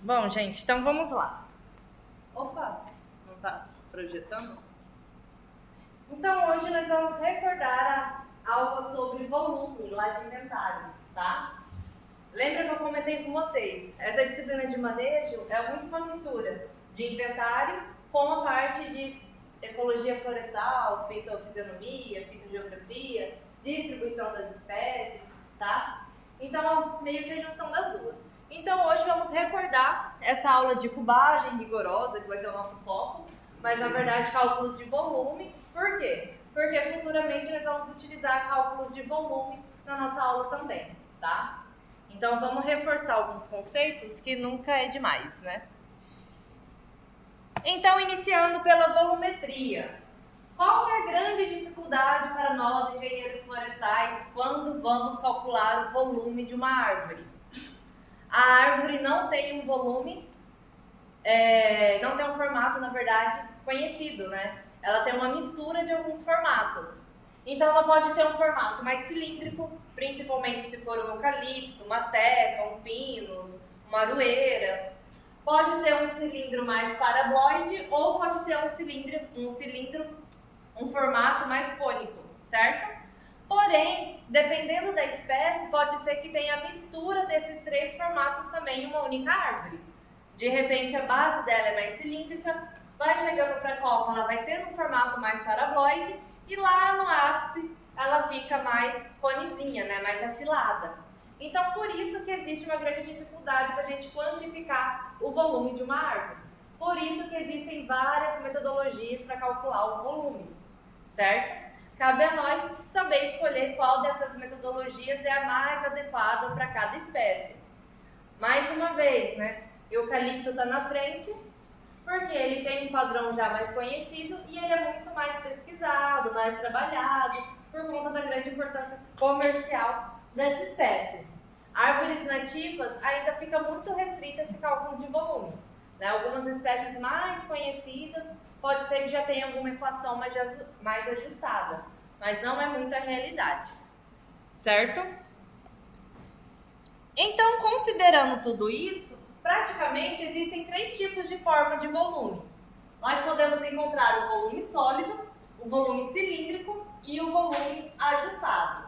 Bom, gente, então vamos lá. Opa, não tá projetando? Então, hoje nós vamos recordar a aula sobre volume lá de inventário, tá? Lembra que eu comentei com vocês? Essa disciplina de manejo é muito uma mistura de inventário com a parte de ecologia florestal, fitofisionomia, fitogeografia, distribuição das espécies, tá? Então, meio que a junção das duas. Então, hoje vamos recordar essa aula de cubagem rigorosa, que vai ser o nosso foco, mas na verdade cálculos de volume. Por quê? Porque futuramente nós vamos utilizar cálculos de volume na nossa aula também, tá? Então, vamos reforçar alguns conceitos que nunca é demais, né? Então, iniciando pela volumetria. Qual que é a grande dificuldade para nós, engenheiros florestais, quando vamos calcular o volume de uma árvore? A árvore não tem um volume, não tem um formato, na verdade, conhecido, né? Ela tem uma mistura de alguns formatos. Então, ela pode ter um formato mais cilíndrico, principalmente se for um eucalipto, uma teca, um pinus, uma aroeira. Pode ter um cilindro mais paraboloide ou pode ter um formato mais cônico, certo? Porém, dependendo da espécie, pode ser que tenha a mistura desses três formatos também em uma única árvore. De repente, a base dela é mais cilíndrica, vai chegando para a copa, ela vai tendo um formato mais paraboloide e lá no ápice ela fica mais conezinha, né, mais afilada. Então, por isso que existe uma grande dificuldade para a gente quantificar o volume de uma árvore. Por isso que existem várias metodologias para calcular o volume, certo? Cabe a nós saber escolher qual dessas metodologias é a mais adequada para cada espécie. Mais uma vez, né? Eucalipto está na frente, porque ele tem um padrão já mais conhecido e ele é muito mais pesquisado, mais trabalhado, por conta da grande importância comercial dessa espécie. Árvores nativas ainda fica muito restrita esse cálculo de volume, né? Algumas espécies mais conhecidas pode ser que já tenha alguma equação mais ajustada, mas não é muito a realidade, certo? Então, considerando tudo isso, praticamente existem três tipos de forma de volume. Nós podemos encontrar o volume sólido, o volume cilíndrico e o volume ajustado.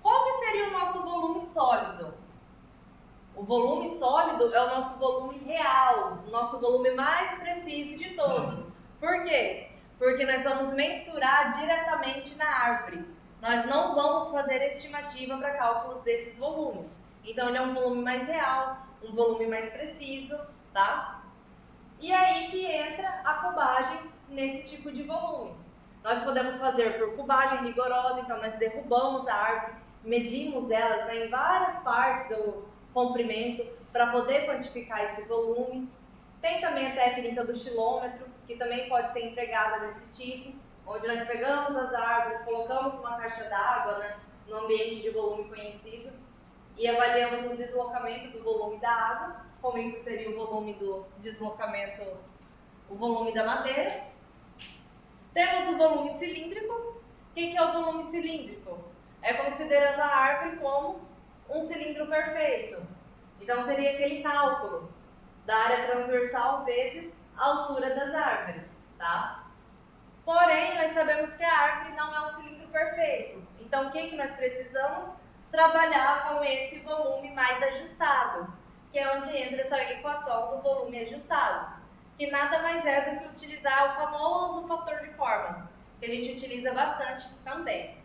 Qual que seria o nosso volume sólido? O volume sólido é o nosso volume real, o nosso volume mais preciso de todos. Por quê? Porque nós vamos mensurar diretamente na árvore. Nós não vamos fazer estimativa para cálculos desses volumes. Então, ele é um volume mais real, um volume mais preciso, tá? E aí que entra a cubagem nesse tipo de volume. Nós podemos fazer por cubagem rigorosa, então nós derrubamos a árvore, medimos elas, né, em várias partes do comprimento para poder quantificar esse volume. Tem também a técnica do xilômetro, que também pode ser empregada nesse tipo, onde nós pegamos as árvores, colocamos uma caixa d'água, né, no ambiente de volume conhecido e avaliamos o deslocamento do volume da água, como isso seria o volume do deslocamento, o volume da madeira. Temos o volume cilíndrico. O que é o volume cilíndrico? É considerando a árvore como um cilindro perfeito. Então, seria aquele cálculo da área transversal vezes a altura das árvores, tá? Porém, nós sabemos que a árvore não é um cilindro perfeito. Então, o que nós precisamos? Trabalhar com esse volume mais ajustado, que é onde entra essa equação do volume ajustado, que nada mais é do que utilizar o famoso fator de forma, que a gente utiliza bastante também,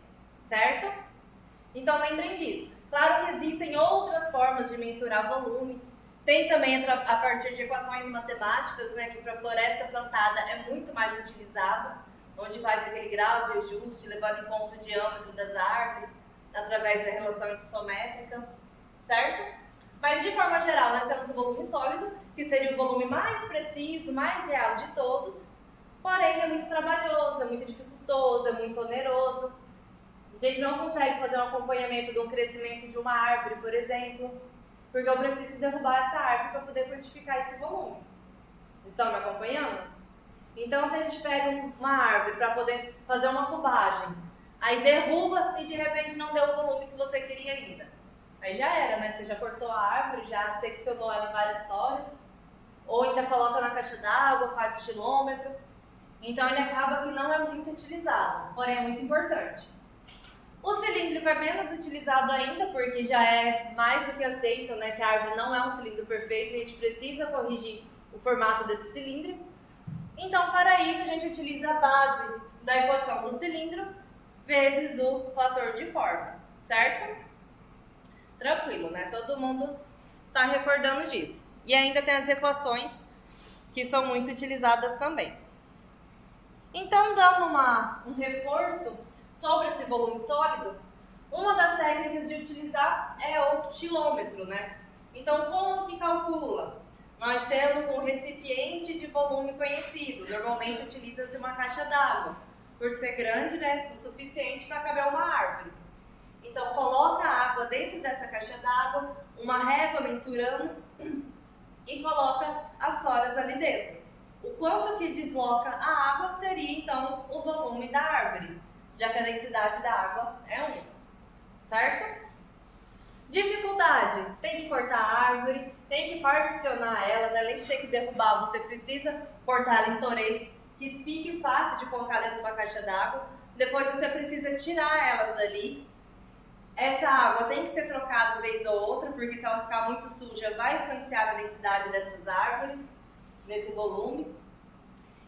certo? Então, lembrem disso. Claro que existem outras formas de mensurar volume. Tem também a partir de equações matemáticas, né, que para floresta plantada é muito mais utilizado, onde faz aquele grau de ajuste, levando em conta o diâmetro das árvores, através da relação isométrica, certo? Mas, de forma geral, nós temos o volume sólido, que seria o volume mais preciso, mais real de todos, porém é muito trabalhoso, é muito dificultoso, é muito oneroso. A gente não consegue fazer um acompanhamento do crescimento de uma árvore, por exemplo, porque eu preciso derrubar essa árvore para poder quantificar esse volume. Estão me acompanhando? Então, se a gente pega uma árvore para poder fazer uma cubagem, aí derruba e de repente não deu o volume que você queria ainda. Aí já era, né? Você já cortou a árvore, já seccionou ela em várias torres, ou ainda coloca na caixa d'água, faz estilômetro. Então ele acaba que não é muito utilizado, porém é muito importante. O cilíndrico é menos utilizado ainda, porque já é mais do que aceito, né, que a árvore não é um cilindro perfeito, a gente precisa corrigir o formato desse cilíndrico. Então, para isso, a gente utiliza a base da equação do cilindro vezes o fator de forma, certo? Tranquilo, né? Todo mundo está recordando disso. E ainda tem as equações que são muito utilizadas também. Então, dando um reforço sobre esse volume sólido, uma das técnicas de utilizar é o xilômetro, né? Então, como que calcula? Nós temos um recipiente de volume conhecido, normalmente utiliza-se uma caixa d'água, por ser grande, né, o suficiente para caber uma árvore. Então, coloca a água dentro dessa caixa d'água, uma régua mensurando e coloca as toras ali dentro. O quanto que desloca a água seria, então, o volume da árvore, já que a densidade da água é 1, certo? Dificuldade, tem que cortar a árvore, tem que particionar ela, né? Além de ter que derrubar, você precisa cortar ela em toretes, que fique fácil de colocar dentro de uma caixa d'água. Depois você precisa tirar elas dali. Essa água tem que ser trocada uma vez ou outra, porque se ela ficar muito suja, vai influenciar a densidade dessas árvores, nesse volume.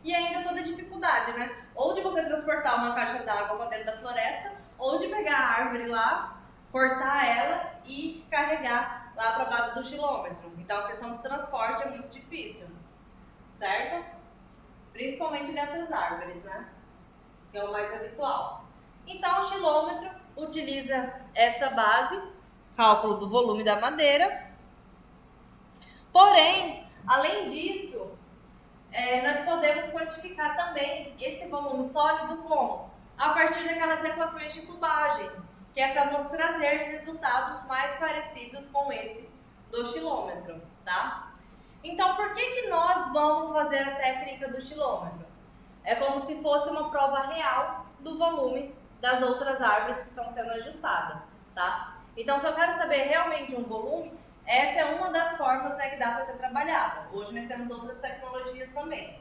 E ainda toda a dificuldade, né? Ou de você transportar uma caixa d'água para dentro da floresta, ou de pegar a árvore lá, cortar ela e carregar lá para a base do xilômetro. Então a questão do transporte é muito difícil, certo? Principalmente nessas árvores, né? Que é o mais habitual. Então o xilômetro utiliza essa base, cálculo do volume da madeira. Porém, além disso, nós podemos quantificar também esse volume sólido como? A partir daquelas equações de cubagem, que é para nos trazer resultados mais parecidos com esse do xilômetro, tá? Então, por que nós vamos fazer a técnica do xilômetro? É como se fosse uma prova real do volume das outras árvores que estão sendo ajustadas, tá? Então, se eu quero saber realmente um volume, essa é uma das formas, né, que dá para ser trabalhada. Hoje nós temos outras tecnologias também.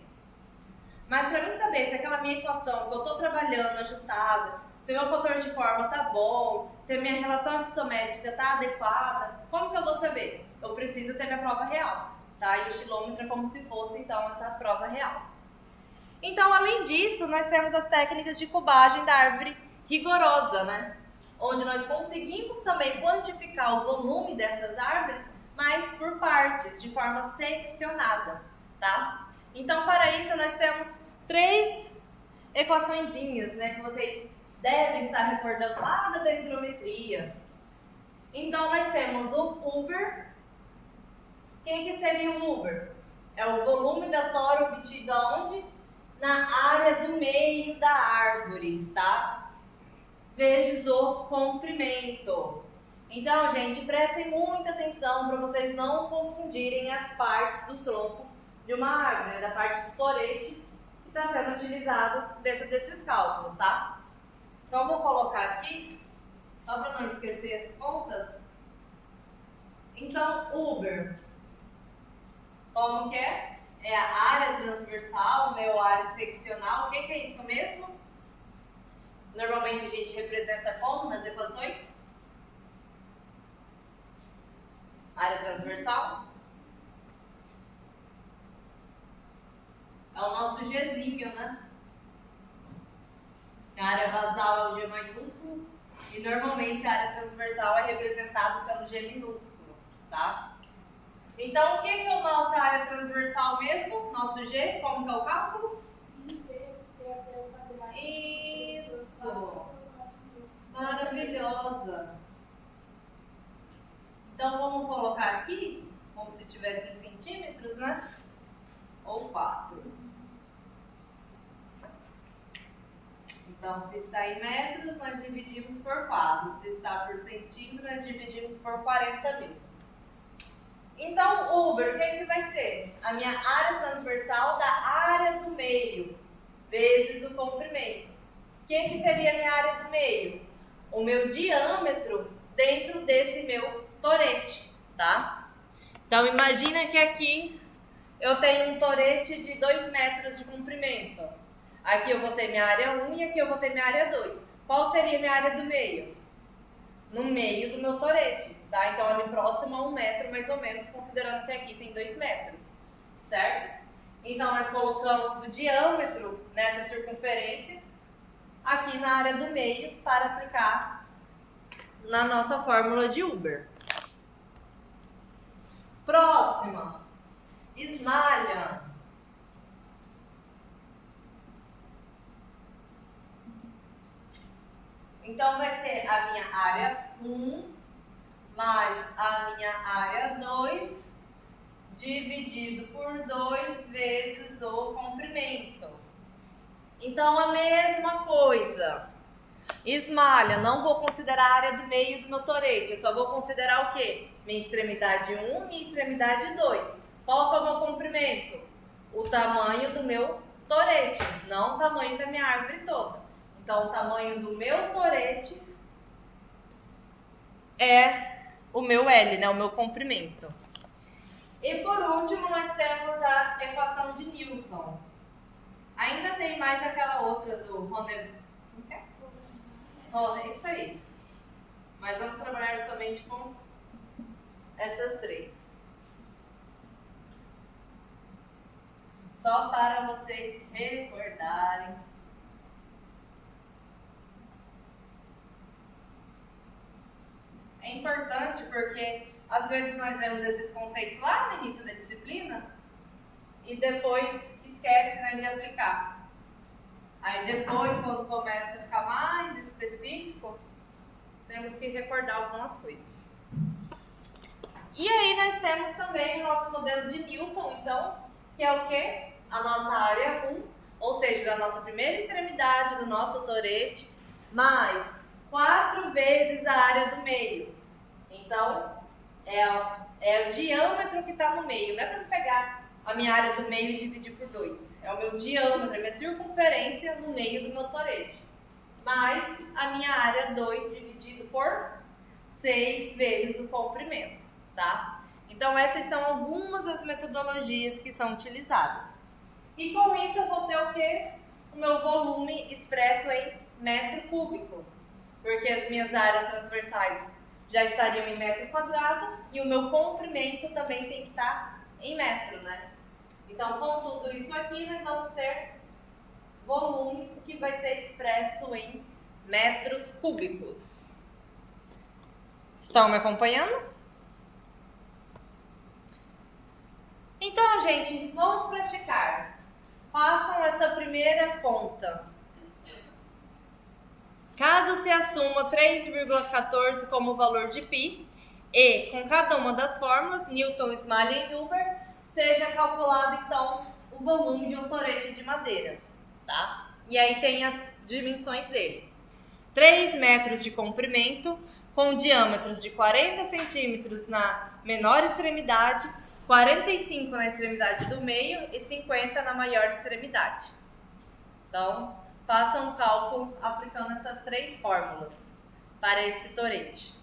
Mas para mim saber se aquela minha equação que eu estou trabalhando ajustada, se o meu fator de forma está bom, se a minha relação isométrica está adequada, como que eu vou saber? Eu preciso ter minha prova real, tá? E o xilômetro é como se fosse, então, essa prova real. Então, além disso, nós temos as técnicas de cubagem da árvore rigorosa, né? Onde nós conseguimos também quantificar o volume dessas árvores, mas por partes, de forma seccionada, tá? Então, para isso, nós temos 3 equaçõezinhas, né, que vocês devem estar recordando lá da dendrometria. Então, nós temos o Uber. Quem que seria o Uber? É o volume da tora obtido aonde? Na área do meio da árvore, tá? Vezes o comprimento. Então, gente, prestem muita atenção para vocês não confundirem as partes do tronco de uma árvore, né? Da parte do torete que está sendo utilizado dentro desses cálculos, tá? Então, vou colocar aqui, só para não esquecer as contas. Então, Uber, como que é? É a área transversal, né, ou área seccional. O que é isso mesmo? Normalmente a gente representa como nas equações? Área transversal? É o nosso Gzinho, né? A área basal é o G maiúsculo e normalmente a área transversal é representada pelo G minúsculo, tá? Então, o que é a nossa área transversal mesmo? Nosso G, como que é o cálculo? Isso! Maravilhosa! Então, vamos colocar aqui, como se tivesse em centímetros, né? Ou 4. Então, se está em metros, nós dividimos por 4. Se está por centímetro, nós dividimos por 40 mesmo. Então, Uber, o que é que vai ser? A minha área transversal da área do meio, vezes o comprimento. O que é que seria a minha área do meio? O meu diâmetro dentro desse meu torete, tá? Então, imagina que aqui eu tenho um torete de 2 metros de comprimento. Aqui eu vou ter minha área 1 e aqui eu vou ter minha área 2. Qual seria minha área do meio? No meio do meu torete, tá? Então, ali próximo a 1 metro, mais ou menos, considerando que aqui tem 2 metros, certo? Então, nós colocamos o diâmetro nessa circunferência aqui na área do meio para aplicar na nossa fórmula de Huber. Próxima, esmalha. Então, vai ser a minha área 1 mais a minha área 2 dividido por 2 vezes o comprimento. Então, a mesma coisa. Esmalha, não vou considerar a área do meio do meu torete, eu só vou considerar o quê? Minha extremidade 1 e minha extremidade 2. Qual que é o meu comprimento? O tamanho do meu torete, não o tamanho da minha árvore toda. Então, o tamanho do meu torete é o meu L, né? O meu comprimento. E por último, nós temos a equação de Newton. Ainda tem mais aquela outra do Ronde... Oh, é isso aí. Mas vamos trabalhar somente com essas três. Só para vocês recordarem. É importante porque às vezes nós vemos esses conceitos lá no início da disciplina e depois esquece, né, de aplicar. Aí depois, quando começa a ficar mais específico, temos que recordar algumas coisas. E aí nós temos também o nosso modelo de Newton, então, que é o quê? A nossa área 1, ou seja, da nossa primeira extremidade, do nosso torete, mais 4 vezes a área do meio. Então, é o diâmetro que está no meio, não é para eu pegar a minha área do meio e dividir por 2. É o meu diâmetro, a minha circunferência no meio do meu torete. Mais a minha área 2 dividido por 6 vezes o comprimento, tá? Então, essas são algumas das metodologias que são utilizadas. E com isso eu vou ter o quê? O meu volume expresso em metro cúbico. Porque as minhas áreas transversais já estariam em metro quadrado e o meu comprimento também tem que estar em metro, né? Então, com tudo isso aqui, nós vamos ter volume que vai ser expresso em metros cúbicos. Estão me acompanhando? Então, gente, vamos praticar. Façam essa primeira conta. Caso se assuma 3,14 como valor de π e, com cada uma das fórmulas, Newton, esmalha e Huber, seja calculado, então, o volume de um torete de madeira, tá? E aí tem as dimensões dele. 3 metros de comprimento, com diâmetros de 40 centímetros na menor extremidade, 45 na extremidade do meio e 50 na maior extremidade. Então, façam um cálculo aplicando essas 3 fórmulas para esse torete.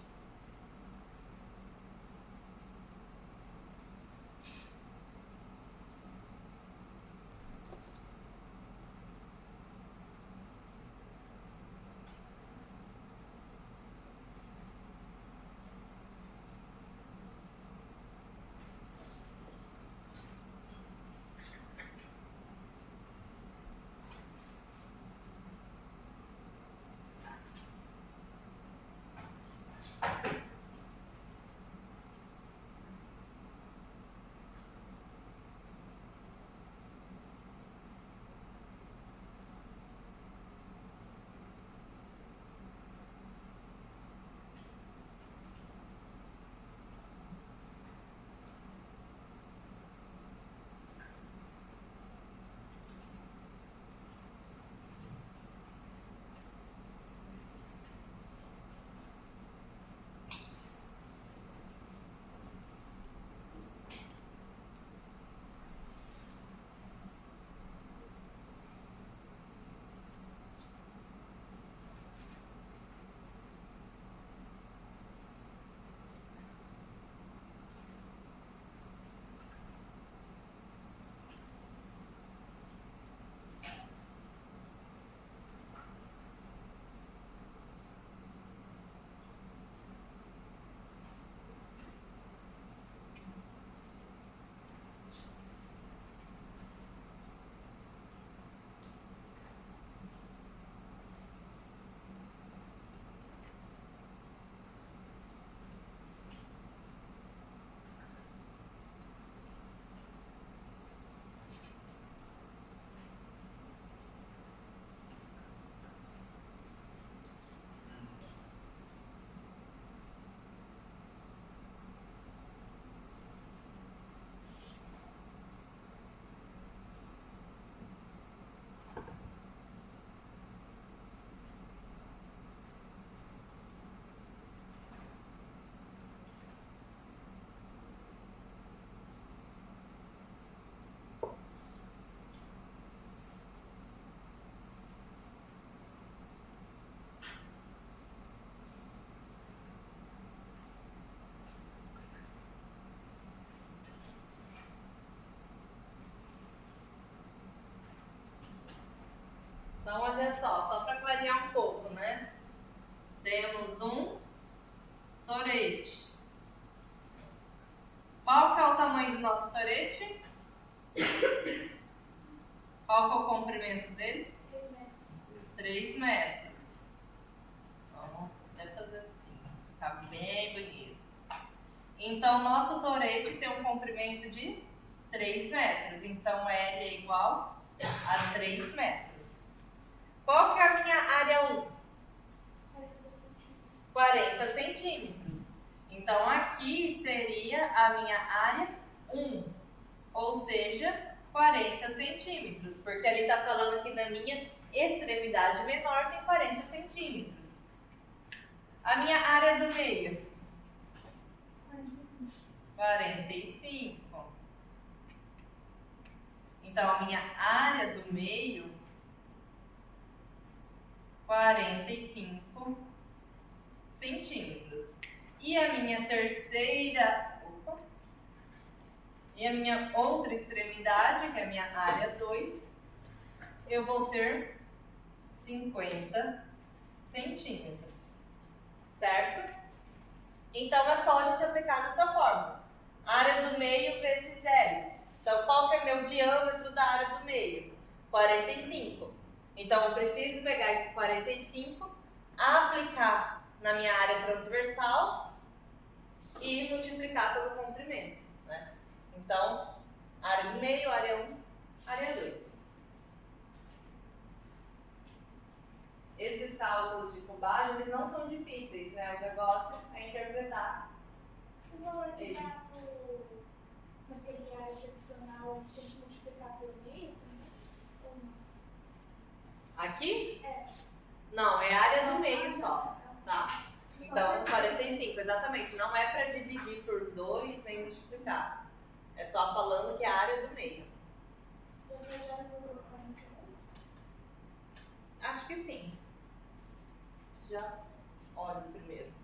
Então, olha só para clarear um pouco, né? Temos um torete. Qual que é o tamanho do nosso torete? Qual que é o comprimento dele? 3 metros. 3 metros. Vamos até fazer assim, ficar bem bonito. Então, nosso torete tem um comprimento de 3 metros. Então, L é igual a 3 metros. Qual que é a minha área 1? 40 centímetros. Então, aqui seria a minha área 1, ou seja, 40 centímetros, porque ali está falando que na minha extremidade menor tem 40 centímetros. A minha área do meio? 45. Então, a minha área do meio, 45 centímetros. E a minha terceira, e a minha outra extremidade, que é a minha área 2, eu vou ter 50 centímetros, certo? Então, é só a gente aplicar dessa forma. Área do meio para esse zero. Então, qual que é meu diâmetro da área do meio? 45. Então, eu preciso pegar esse 45, aplicar na minha área transversal e multiplicar pelo comprimento, né? Então, área do meio, área 1, área 2. Esses cálculos de cubagem, eles não são difíceis, né? O negócio é interpretar. O valor que dá o material adicional tem que multiplicar pelo meio também? Ou não? Aqui? É. Não, é área do meio só, tá? Então, 45, exatamente. Não é para dividir por 2 nem multiplicar. É só falando que é a área do meio. E a reserva valor 41? Acho que sim. Já olho primeiro.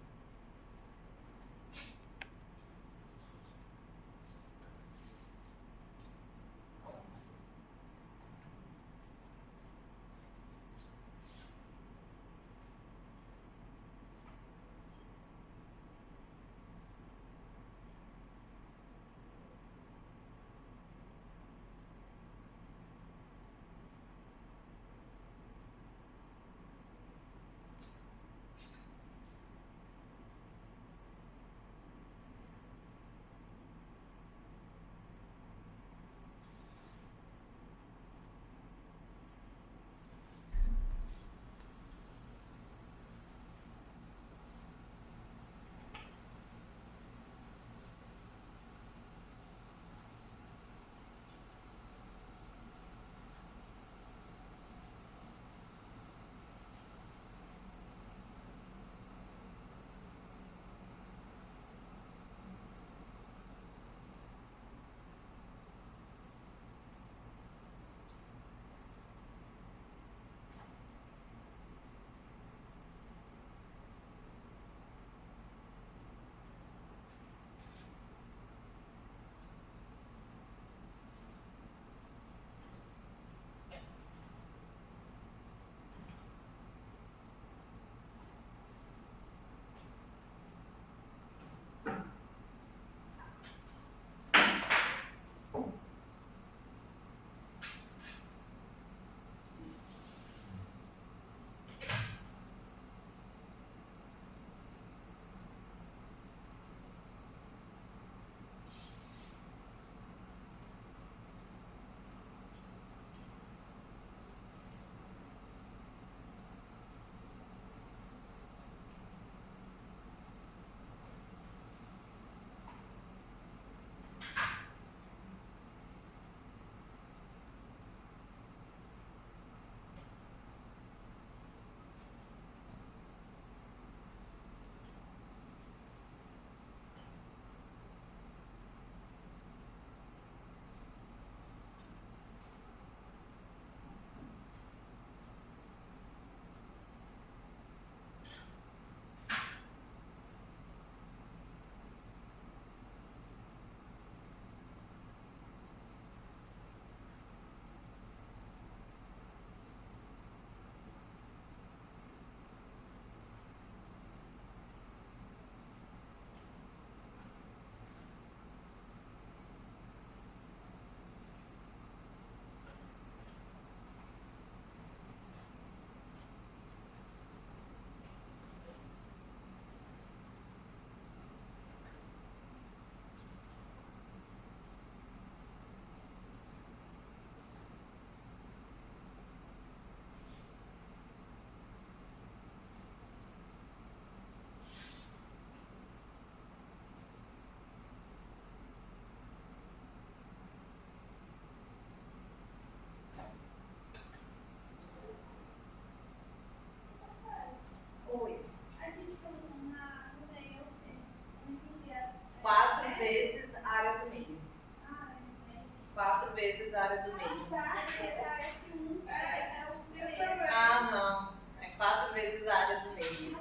meio.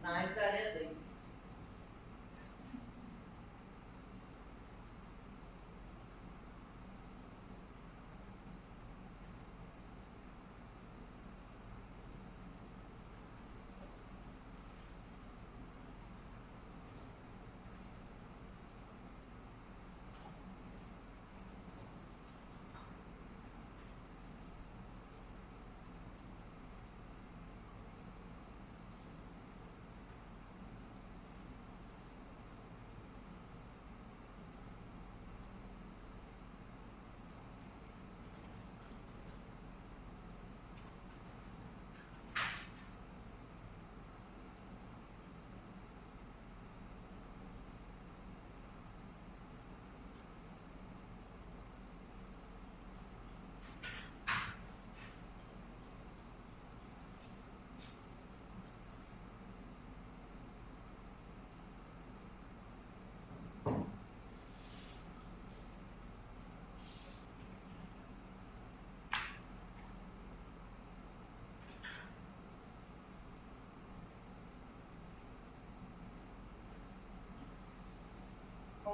Mais área 2.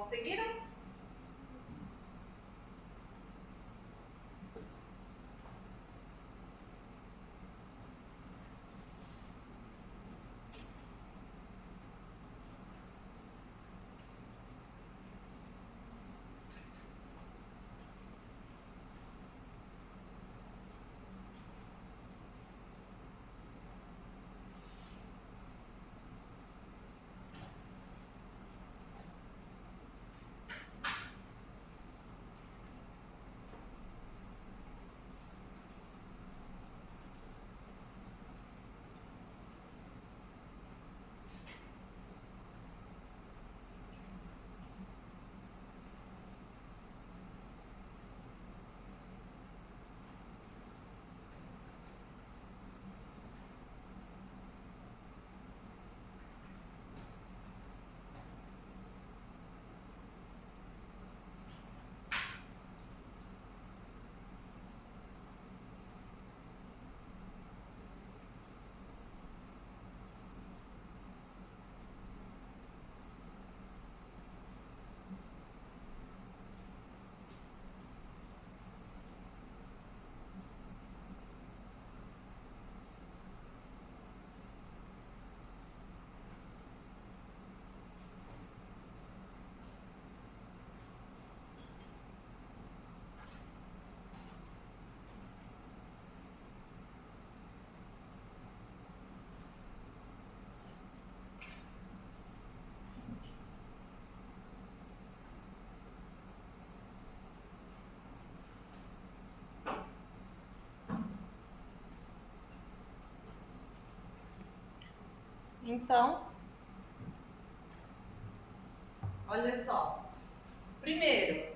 Conseguiram? Então, olha só. Primeiro,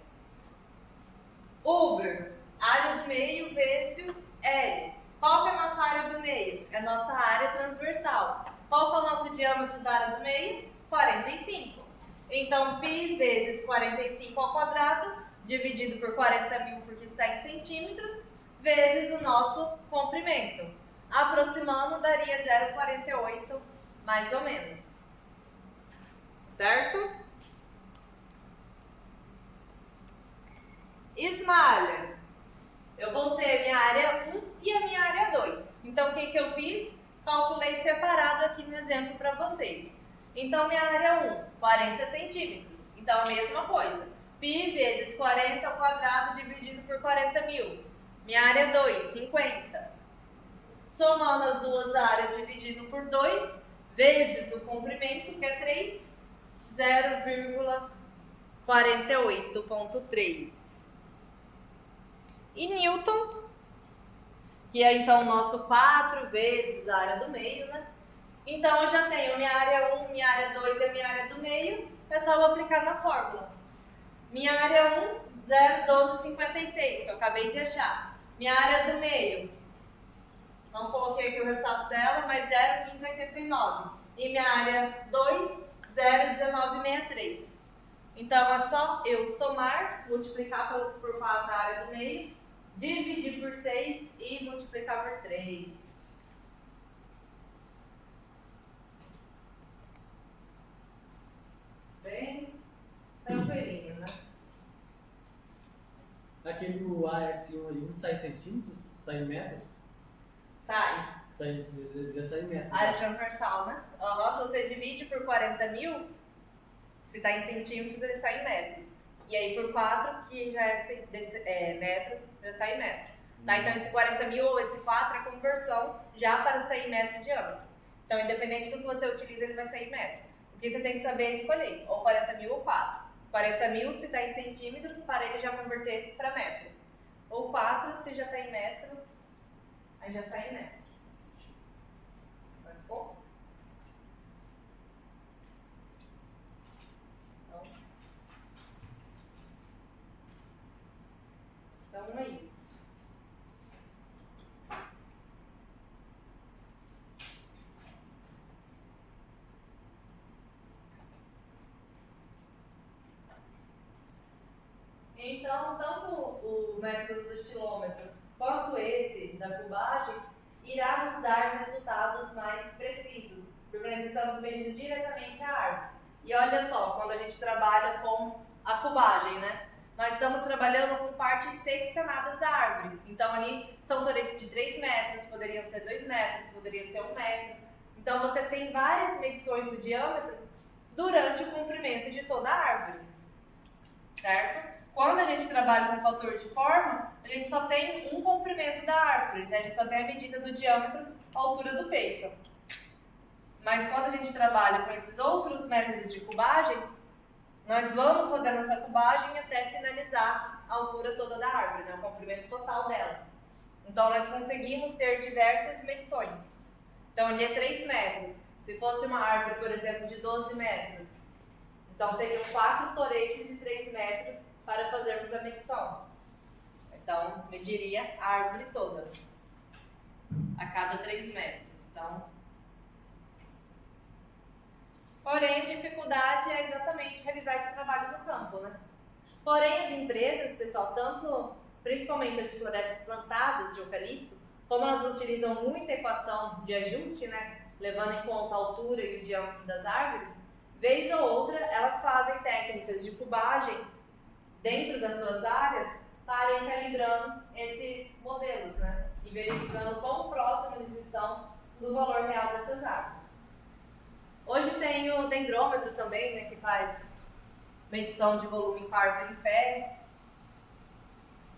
Uber, área do meio vezes L. Qual que é a nossa área do meio? É a nossa área transversal. Qual que é o nosso diâmetro da área do meio? 45. Então, π vezes 45 ao quadrado, dividido por 40.000, porque está em centímetros, vezes o nosso comprimento. Aproximando, daria 0,48, mais ou menos. Certo? Esmalha. Eu vou ter a minha área 1 e a minha área 2. Então, o que eu fiz? Calculei separado aqui no exemplo para vocês. Então, minha área 1, 40 centímetros. Então, a mesma coisa. π vezes 40 ao quadrado dividido por 40.000. Minha área 2, 50. Somando as duas áreas dividido por 2, vezes o comprimento, que é 3, 0,48.3. E Newton, que é então o nosso 4 vezes a área do meio, né? Então, eu já tenho minha área 1, minha área 2 e a minha área do meio. É só eu aplicar na fórmula. Minha área 1, 0,1256, que eu acabei de achar. Minha área do meio, não coloquei aqui o resultado dela, mas 0,1589. E minha área 2, 0,1963. Então, é só eu somar, multiplicar por 4 a área do meio, dividir por 6 e multiplicar por 3. Bem tranquilinho, né? Aquele do AS1 ali, não sai em centímetros? Sai em metros? Sai. Já sai em metros. Área transversal, né? Se você divide por 40.000, se está em centímetros, ele sai em metros. E aí por 4, que já é metros, já sai em metro. Tá? Então esse 40.000 ou esse 4 é conversão já para sair em metro de diâmetro. Então independente do que você utiliza, ele vai sair em metro. O que você tem que saber é escolher, ou 40.000 ou 4. 40.000 se está em centímetros, para ele já converter para metro. Ou 4 se já está em metro, aí já sai em metro. Sacou? Então é isso. Então, tanto o método do estilômetro quanto esse da cubagem irá nos dar resultados mais precisos, porque nós estamos medindo diretamente a árvore. E olha só, quando a gente trabalha com a cubagem, né? Nós estamos trabalhando com partes seccionadas da árvore. Então ali são toretes de 3 metros, poderiam ser 2 metros, poderia ser 1 metro. Então você tem várias medições do diâmetro durante o comprimento de toda a árvore, certo? Quando a gente trabalha com fator de forma, a gente só tem um comprimento da árvore, né? A gente só tem a medida do diâmetro, a altura do peito. Mas quando a gente trabalha com esses outros métodos de cubagem, nós vamos fazendo essa cubagem até finalizar a altura toda da árvore, né? O comprimento total dela. Então nós conseguimos ter diversas medições. Então ali é 3 metros. Se fosse uma árvore, por exemplo, de 12 metros, então teriam 4 toretes de 3 metros para fazermos a medição. Então, mediria a árvore toda, a cada 3 metros. Então, porém, a dificuldade é exatamente realizar esse trabalho no campo, né? Porém, as empresas, pessoal, principalmente as de florestas plantadas de eucalipto, como elas utilizam muita equação de ajuste, né? Levando em conta a altura e o diâmetro das árvores, vez ou outra, elas fazem técnicas de cubagem dentro das suas áreas para ir calibrando esses modelos, né? E verificando quão próximos eles estão do valor real dessas árvores. Hoje tem o dendrômetro também, né, que faz medição de volume em árvore em pé.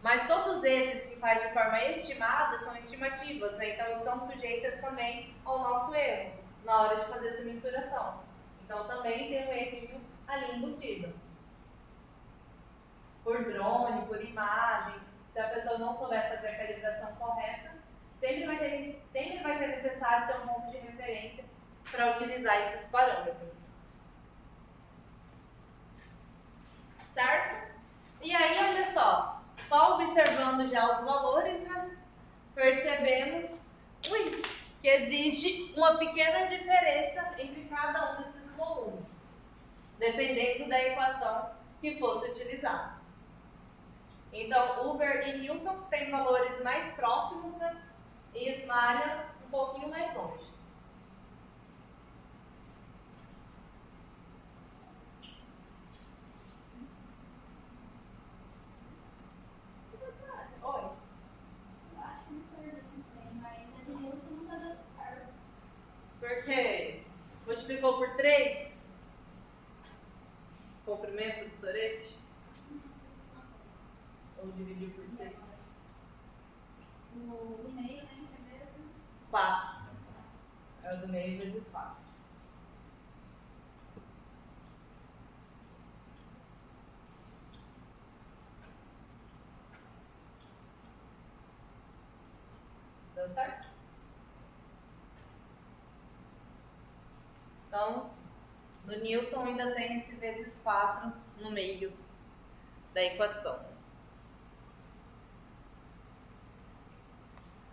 Mas todos esses que faz de forma estimada são estimativas, né? Então estão sujeitas também ao nosso erro na hora de fazer essa mensuração. Então também tem um erro ali embutido. Por drone, por imagens, se a pessoa não souber fazer a calibração correta, sempre vai ser necessário ter um ponto de referência para utilizar esses parâmetros. Certo? E aí, olha só observando já os valores, né, percebemos que existe uma pequena diferença entre cada um desses volumes, dependendo da equação que fosse utilizada. Então, Huber e Newton têm valores mais próximos, né, e Smalha um pouquinho mais longe. Oi? Eu acho que não foi bem, mas a de Newton não tá dando certo. Por quê? Multiplicou por 3? Comprimento do torete? Ou dividiu por 6? O do meio, né, que vezes 4. É o do meio vezes 4. Deu certo? Então, do Newton ainda tem esse vezes 4 no meio da equação.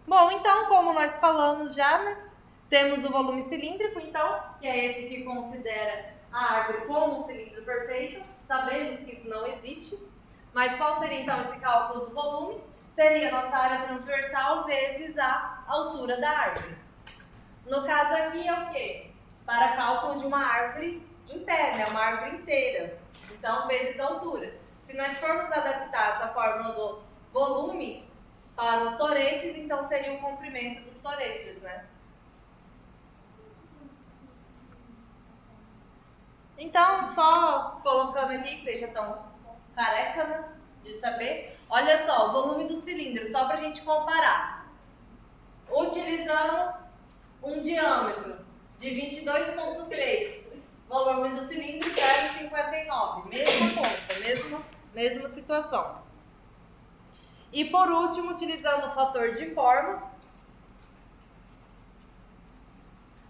Bom, então, como nós falamos já, né, temos o volume cilíndrico, então, que é esse que considera a árvore como um cilindro perfeito. Sabemos que isso não existe, mas qual seria então esse cálculo do volume? seria a nossa área transversal vezes a altura da árvore. No caso aqui é o quê? Para cálculo de uma árvore em pé, né? Uma árvore inteira. Então, vezes a altura. Se nós formos adaptar essa fórmula do volume para os toretes, então seria o comprimento dos toretes, né? Então, só colocando aqui, que vocês já estão careca, né, de saber. Olha só, o volume do cilindro, só para a gente comparar. Utilizando um diâmetro de 22,3, volume do cilindro 0,59. Mesma conta, mesma situação. E por último, utilizando o fator de forma.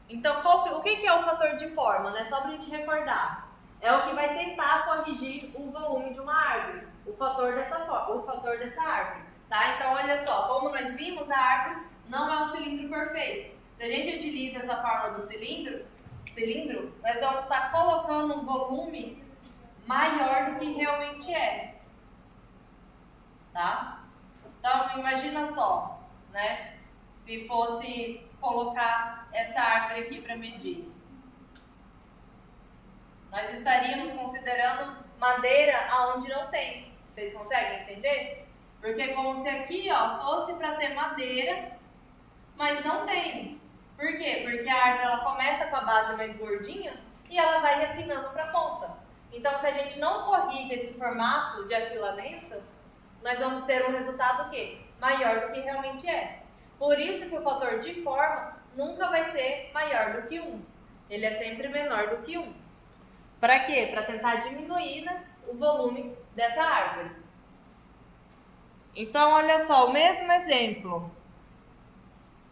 Então, o que é o fator de forma, né? Só para a gente recordar. É o que vai tentar corrigir o volume de uma árvore. O fator dessa árvore. Tá? Então, olha só. Como nós vimos, a árvore não é um cilindro perfeito. Se a gente utiliza essa fórmula do cilindro, nós vamos estar colocando um volume maior do que realmente é. Tá? Então, imagina só, né? Se fosse colocar essa árvore aqui para medir. Nós estaríamos considerando madeira aonde não tem. Vocês conseguem entender? Porque é como se aqui, ó, fosse para ter madeira, mas não tem. Por quê? Porque a árvore ela começa com a base mais gordinha e ela vai afinando para a ponta. Então, se a gente não corrige esse formato de afilamento, nós vamos ter um resultado o quê? Maior do que realmente é. Por isso que o fator de forma nunca vai ser maior do que 1. Ele é sempre menor do que 1. Para quê? Para tentar diminuir, né, o volume dessa árvore. Então, olha só, o mesmo exemplo.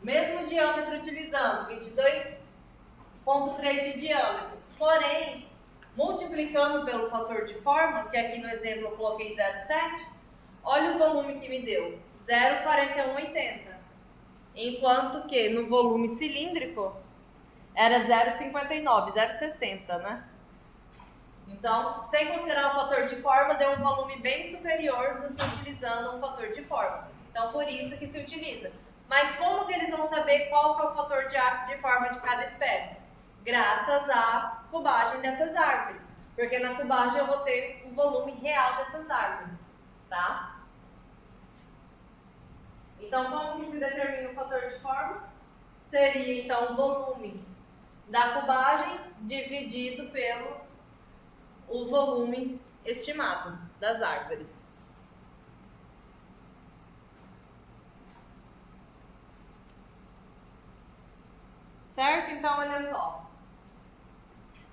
Mesmo diâmetro utilizando 22,3 de diâmetro. Porém, multiplicando pelo fator de forma, que aqui no exemplo eu coloquei 0,7, olha o volume que me deu, 0,4180. Enquanto que no volume cilíndrico era 0,59, 0,60, né? Então, sem considerar o fator de forma, deu um volume bem superior do que utilizando um fator de forma. Então, por isso que se utiliza. Mas como que eles vão saber qual que é o fator de forma de cada espécie? Graças à cubagem dessas árvores. Porque na cubagem eu vou ter o volume real dessas árvores, tá? Então, como que se determina o fator de forma? Seria, então, o volume da cubagem dividido pelo o volume estimado das árvores. Certo? Então, olha só.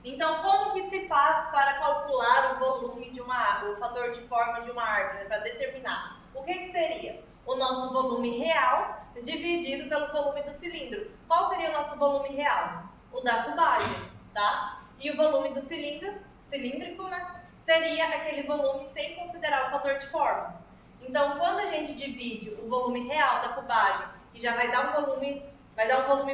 Então, como que se faz para calcular o volume de uma árvore, o fator de forma de uma árvore, né, para determinar? O que seria? O nosso volume real dividido pelo volume do cilindro. Qual seria o nosso volume real? O da cubagem, tá? E o volume do cilíndrico, né, seria aquele volume sem considerar o fator de forma. Então, quando a gente divide o volume real da cubagem, que já vai dar um volume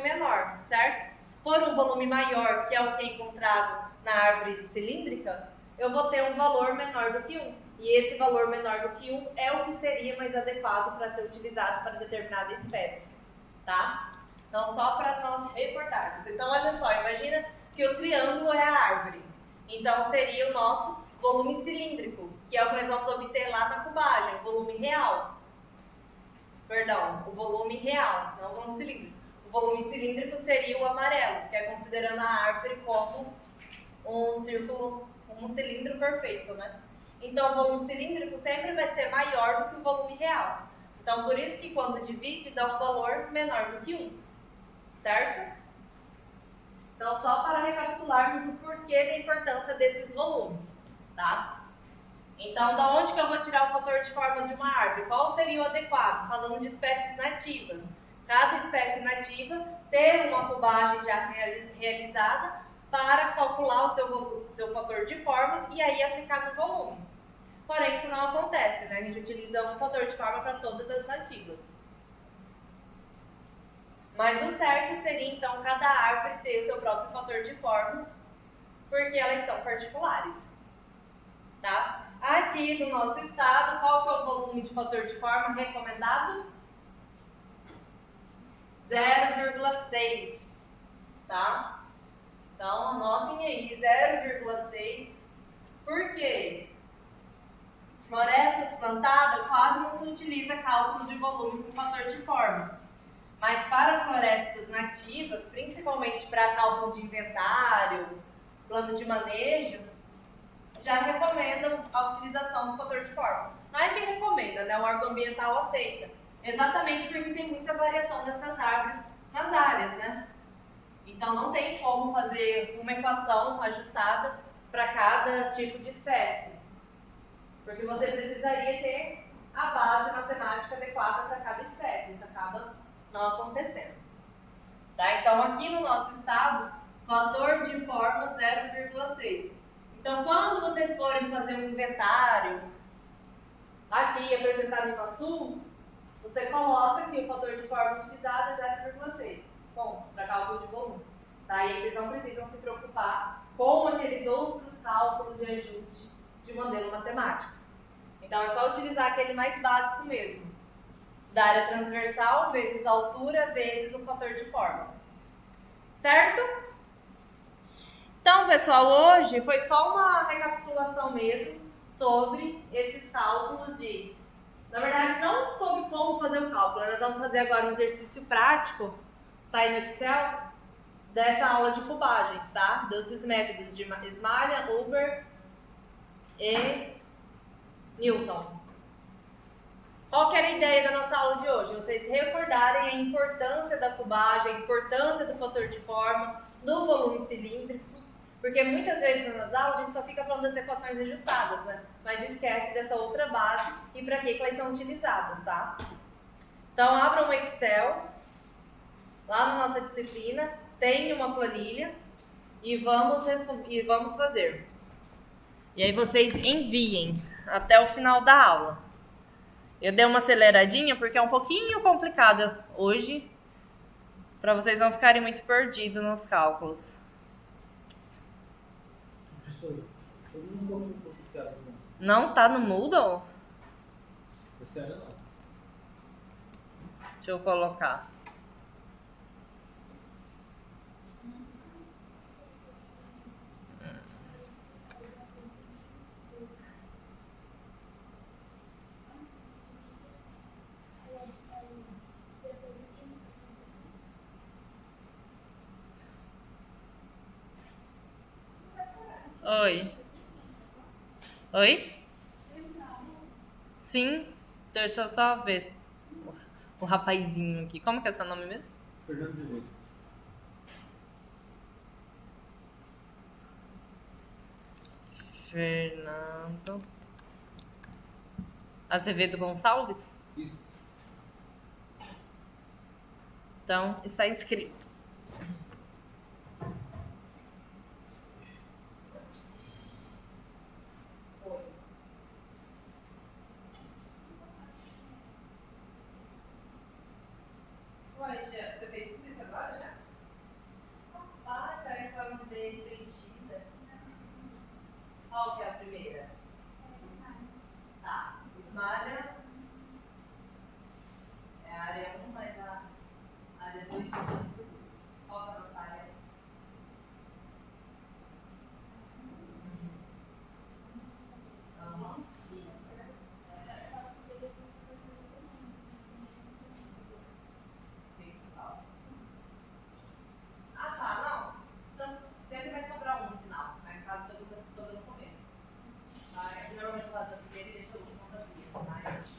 menor, certo? Por um volume maior, que é o que é encontrado na árvore cilíndrica, eu vou ter um valor menor do que 1. E esse valor menor do que 1 é o que seria mais adequado para ser utilizado para determinada espécie, tá? Então, só para nós recordarmos. Então, olha só, imagina que o triângulo é a árvore. Então, seria o nosso volume cilíndrico, que é o que nós vamos obter lá na cubagem, o volume real. Perdão, o volume real, não o volume cilíndrico. O volume cilíndrico seria o amarelo, que é considerando a árvore como um círculo, um cilindro perfeito, né? Então, o volume cilíndrico sempre vai ser maior do que o volume real. Então, por isso que quando divide, dá um valor menor do que 1. Certo? Então, só para recapitularmos o porquê da importância desses volumes, tá? Então, da onde que eu vou tirar o fator de forma de uma árvore? Qual seria o adequado? Falando de espécies nativas. Cada espécie nativa ter uma cubagem já realizada para calcular o seu fator de forma e aí aplicar no volume. Porém, isso não acontece, né? A gente utiliza um fator de forma para todas as nativas. Mas o certo seria, então, cada árvore ter o seu próprio fator de forma, porque elas são particulares, tá? aqui do nosso estado, qual que é o volume de fator de forma recomendado? 0,6, tá? Então, anotem aí, 0,6. Por quê? Florestas plantadas quase não se utiliza cálculos de volume com fator de forma. Mas para florestas nativas, principalmente para cálculo de inventário, plano de manejo, já recomendam a utilização do fator de forma. Não é que recomenda, né? O órgão ambiental aceita. Exatamente porque tem muita variação dessas árvores nas áreas, né? Então não tem como fazer uma equação ajustada para cada tipo de espécie. Porque você precisaria ter a base matemática adequada para cada espécie. Isso acaba não acontecendo. Tá? Então aqui no nosso estado, fator de forma 0,6. Então quando vocês forem fazer um inventário, aqui apresentado em Iguaçu, você coloca que o fator de forma utilizado é 0,6. Ponto, para cálculo de volume. Tá? E aí vocês não precisam se preocupar com aqueles outros cálculos de ajuste de modelo matemático. Então é só utilizar aquele mais básico mesmo. Da área transversal vezes altura vezes o fator de forma. Certo? Então, pessoal, hoje foi só uma recapitulação mesmo sobre esses cálculos de... Na verdade, não sobre como fazer o cálculo. Nós vamos fazer agora um exercício prático, tá aí no Excel, dessa aula de cubagem, tá? Desses métodos de Smallian, Huber e Newton. Qual que era a ideia da nossa aula de hoje? Vocês recordarem a importância da cubagem, a importância do fator de forma, do volume cilíndrico, porque muitas vezes nas aulas a gente só fica falando das equações ajustadas, né? Mas esquece dessa outra base e para que elas são utilizadas, tá? Então, abram o Excel, lá na nossa disciplina, tem uma planilha e vamos fazer. E aí vocês enviem até o final da aula. Eu dei uma aceleradinha porque é um pouquinho complicado hoje, para vocês não ficarem muito perdidos nos cálculos. Professor, eu não vou no professor. Não tá no Moodle? Professor, não. Deixa eu colocar. Oi. Oi? Sim. Deixa eu só ver o rapazinho aqui. Como que é seu nome mesmo? Fernando Azevedo. Fernando Azevedo Gonçalves? Isso. Então, está escrito. Você fez tudo isso agora já? Ah, tá a forma dele preenchida. Qual que é a primeira? Tá. Smallian é a área 1, mas a área 2 está tudo. Qual que é a nossa área? Aham. Isso. Ah, tá, não. Então, sempre vai sobrar um no final, né? Caso sobre no começo. Tá? É que normalmente eu faço a primeira e deixo a última para a tá? É isso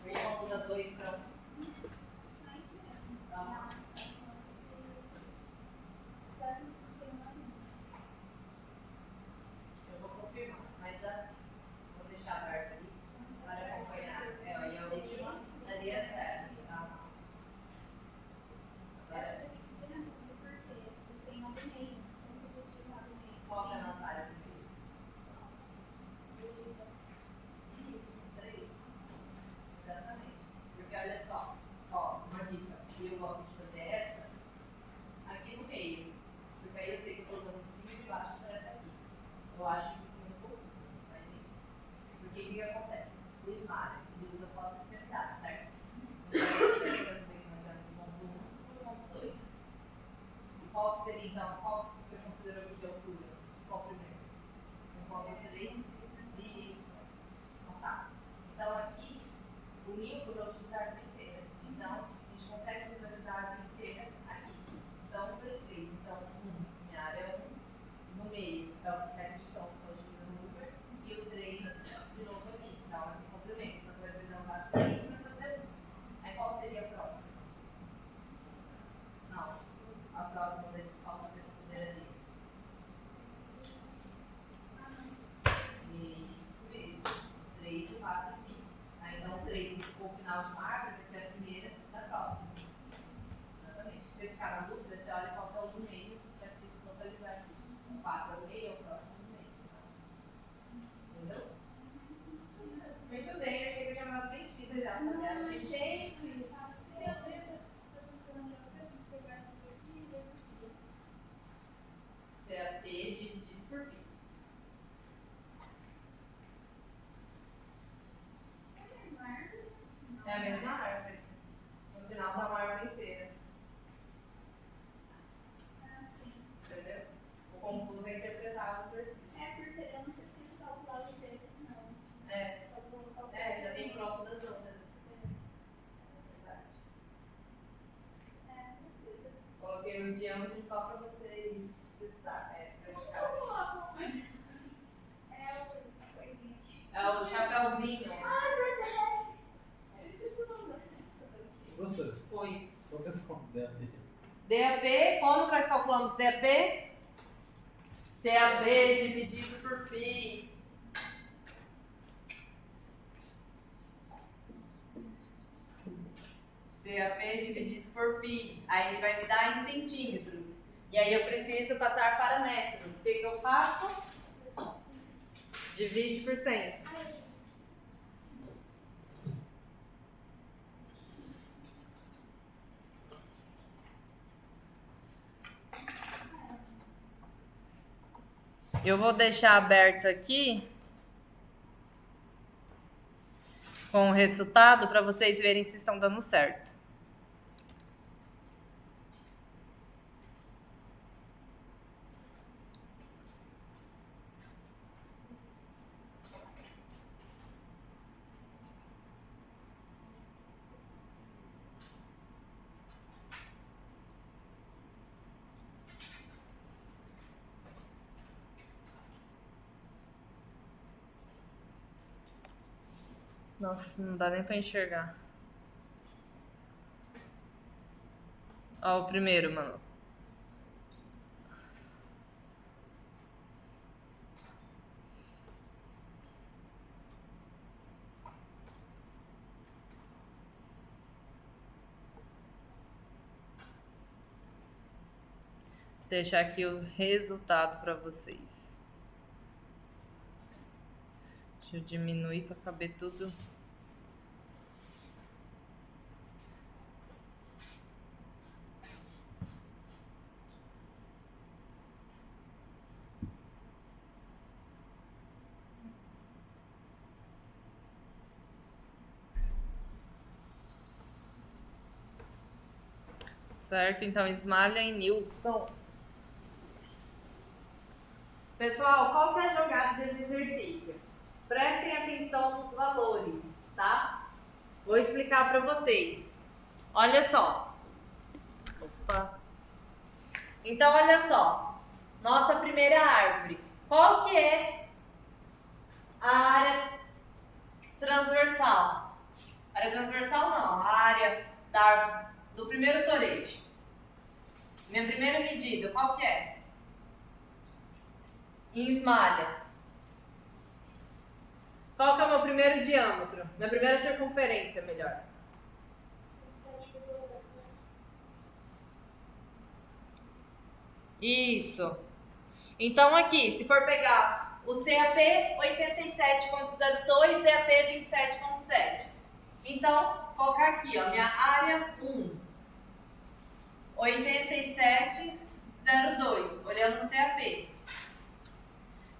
mesmo. Aí muda 2 para 1. Tá. professora? Foi. Qual que é a forma DAP? DAP, como nós calculamos DAP? CAB dividido por π. CAP dividido por π. Aí ele vai me dar em centímetros. E aí eu preciso passar para metros. O que eu faço? Divide por 100. Eu vou deixar aberto aqui com o resultado para vocês verem se estão dando certo. Nossa, não dá nem pra enxergar. Ó, o primeiro, mano. Vou deixar aqui o resultado pra vocês. Deixa eu diminuir pra caber tudo. Certo? Então, esmalha em Newton. Pessoal, qual que é a jogada desse exercício? Prestem atenção nos valores, tá? Vou explicar para vocês. Olha só. Opa. Então, olha só. Nossa primeira árvore. Qual que é a área transversal? Área transversal não, a área da árvore do primeiro torete. Minha primeira medida, qual que é? Em esmalha. Qual que é o meu primeiro diâmetro? Minha primeira circunferência, melhor. Isso. Então aqui, se for pegar o CAP 87.02, DAP 27.7. Então, colocar aqui, ó, minha área 1. 87.02, olhando o CAP.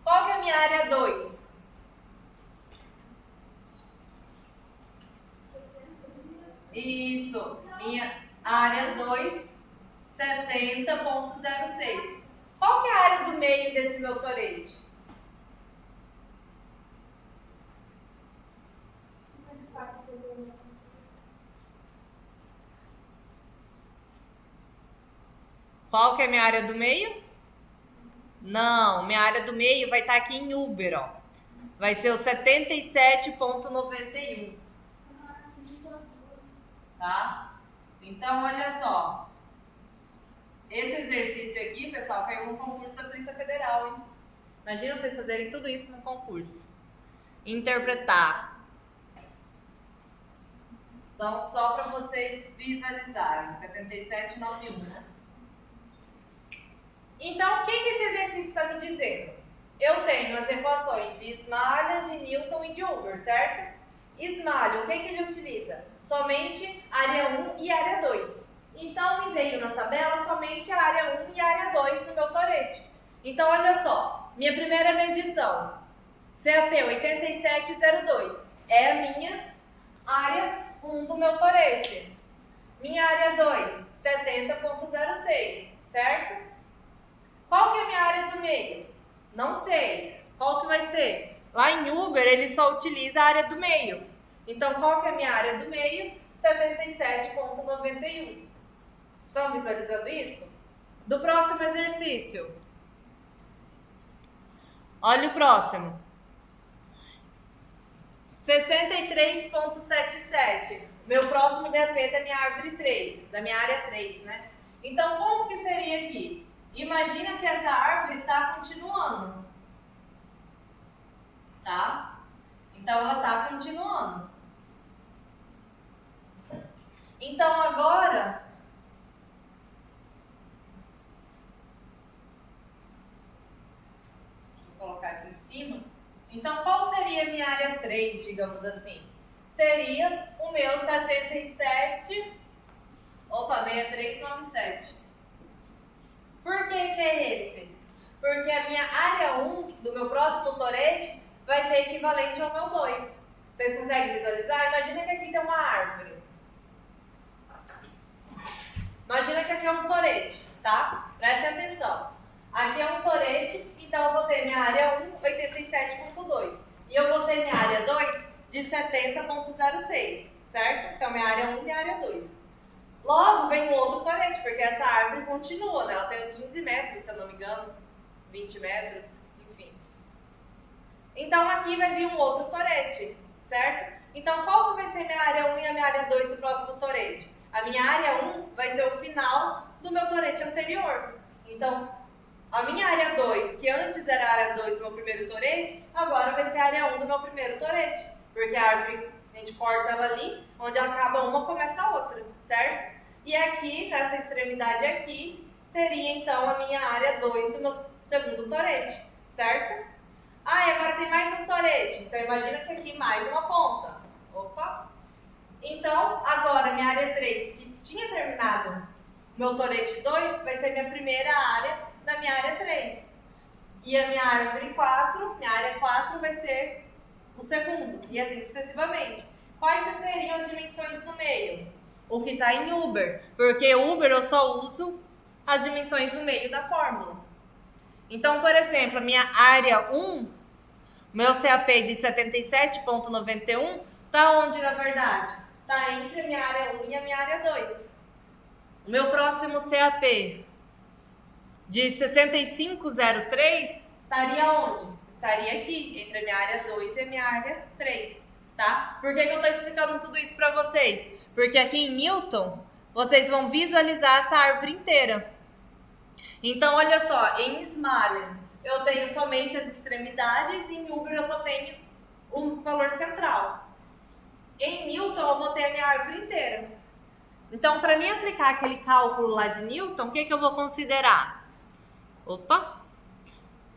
Qual que é a minha área 2? Isso, minha área 2, 70.06. Qual que é a área do meio desse meu torete? 54,1. Qual que é a minha área do meio? Não, minha área do meio vai estar aqui em Uber, ó. Vai ser o 77.91. Tá? Então, olha só. Esse exercício aqui, pessoal, caiu no concurso da Polícia Federal, hein? Imagina vocês fazerem tudo isso no concurso. Interpretar. Então, só para vocês visualizarem. 7791, né? Então, o que esse exercício está me dizendo? Eu tenho as equações de esmalha, de Newton e de Uber, certo? Esmalha, o que ele utiliza? Somente área 1 e área 2. Então, me veio na tabela somente a área 1 e a área 2 no meu torete. Então, olha só. Minha primeira medição, CAP 8702, é a minha área 1 do meu torete. Minha área 2, 70.06, certo? Qual que é a minha área do meio? Não sei. Qual que vai ser? Lá em Uber, ele só utiliza a área do meio. Então, qual que é a minha área do meio? 77.91. Estão visualizando isso? Do próximo exercício. Olha o próximo. 63.77. meu próximo DAP da minha árvore 3, da minha área 3, né? Então, como que seria aqui? Imagina que essa árvore está continuando, tá? Então, ela está continuando. Então, agora, vou colocar aqui em cima. Então, qual seria a minha área 3, digamos assim? Seria o meu 6397. Por que é esse? Porque a minha área 1 do meu próximo torete vai ser equivalente ao meu 2. Vocês conseguem visualizar? Imagina que aqui tem uma árvore. Imagina que aqui é um torete, tá? Prestem atenção. Aqui é um torete, então eu vou ter minha área 1, 87.2. E eu vou ter minha área 2 de 70.06, certo? Então minha área 1 e minha área 2. Logo vem um outro torete, porque essa árvore continua, né? Ela tem 15 metros, se eu não me engano, 20 metros, enfim. Então aqui vai vir um outro torete, certo? Então qual que vai ser minha área 1 e a minha área 2 do próximo torete? A minha área 1 vai ser o final do meu torete anterior. Então, a minha área 2, que antes era a área 2 do meu primeiro torete, agora vai ser a área 1 do meu primeiro torete. Porque a árvore, a gente corta ela ali, onde ela acaba uma, começa a outra, certo? E aqui, nessa extremidade aqui, seria então a minha área 2 do meu segundo torete, certo? Ah, e agora tem mais um torete. Então, imagina que aqui mais uma ponta. Opa! Então, agora minha área 3, que tinha terminado meu torete 2, vai ser minha primeira área da minha área 3. E a minha árvore 4, minha área 4 vai ser o segundo, e assim sucessivamente. Quais seriam as dimensões do meio? O que está em Uber, porque Uber eu só uso as dimensões do meio da fórmula. Então, por exemplo, a minha área 1, meu CAP de 77.91, está onde na verdade? Está entre a minha área 1 e a minha área 2. O meu próximo CAP de 6503 estaria onde? Estaria aqui, entre a minha área 2 e a minha área 3, tá? Por que eu estou explicando tudo isso para vocês? Porque aqui em Newton, vocês vão visualizar essa árvore inteira. Então, olha só, em Smalley, eu tenho somente as extremidades e em Uber eu só tenho um valor central. Em Newton, eu vou ter a minha árvore inteira. Então, para mim aplicar aquele cálculo lá de Newton, o que eu vou considerar? Opa!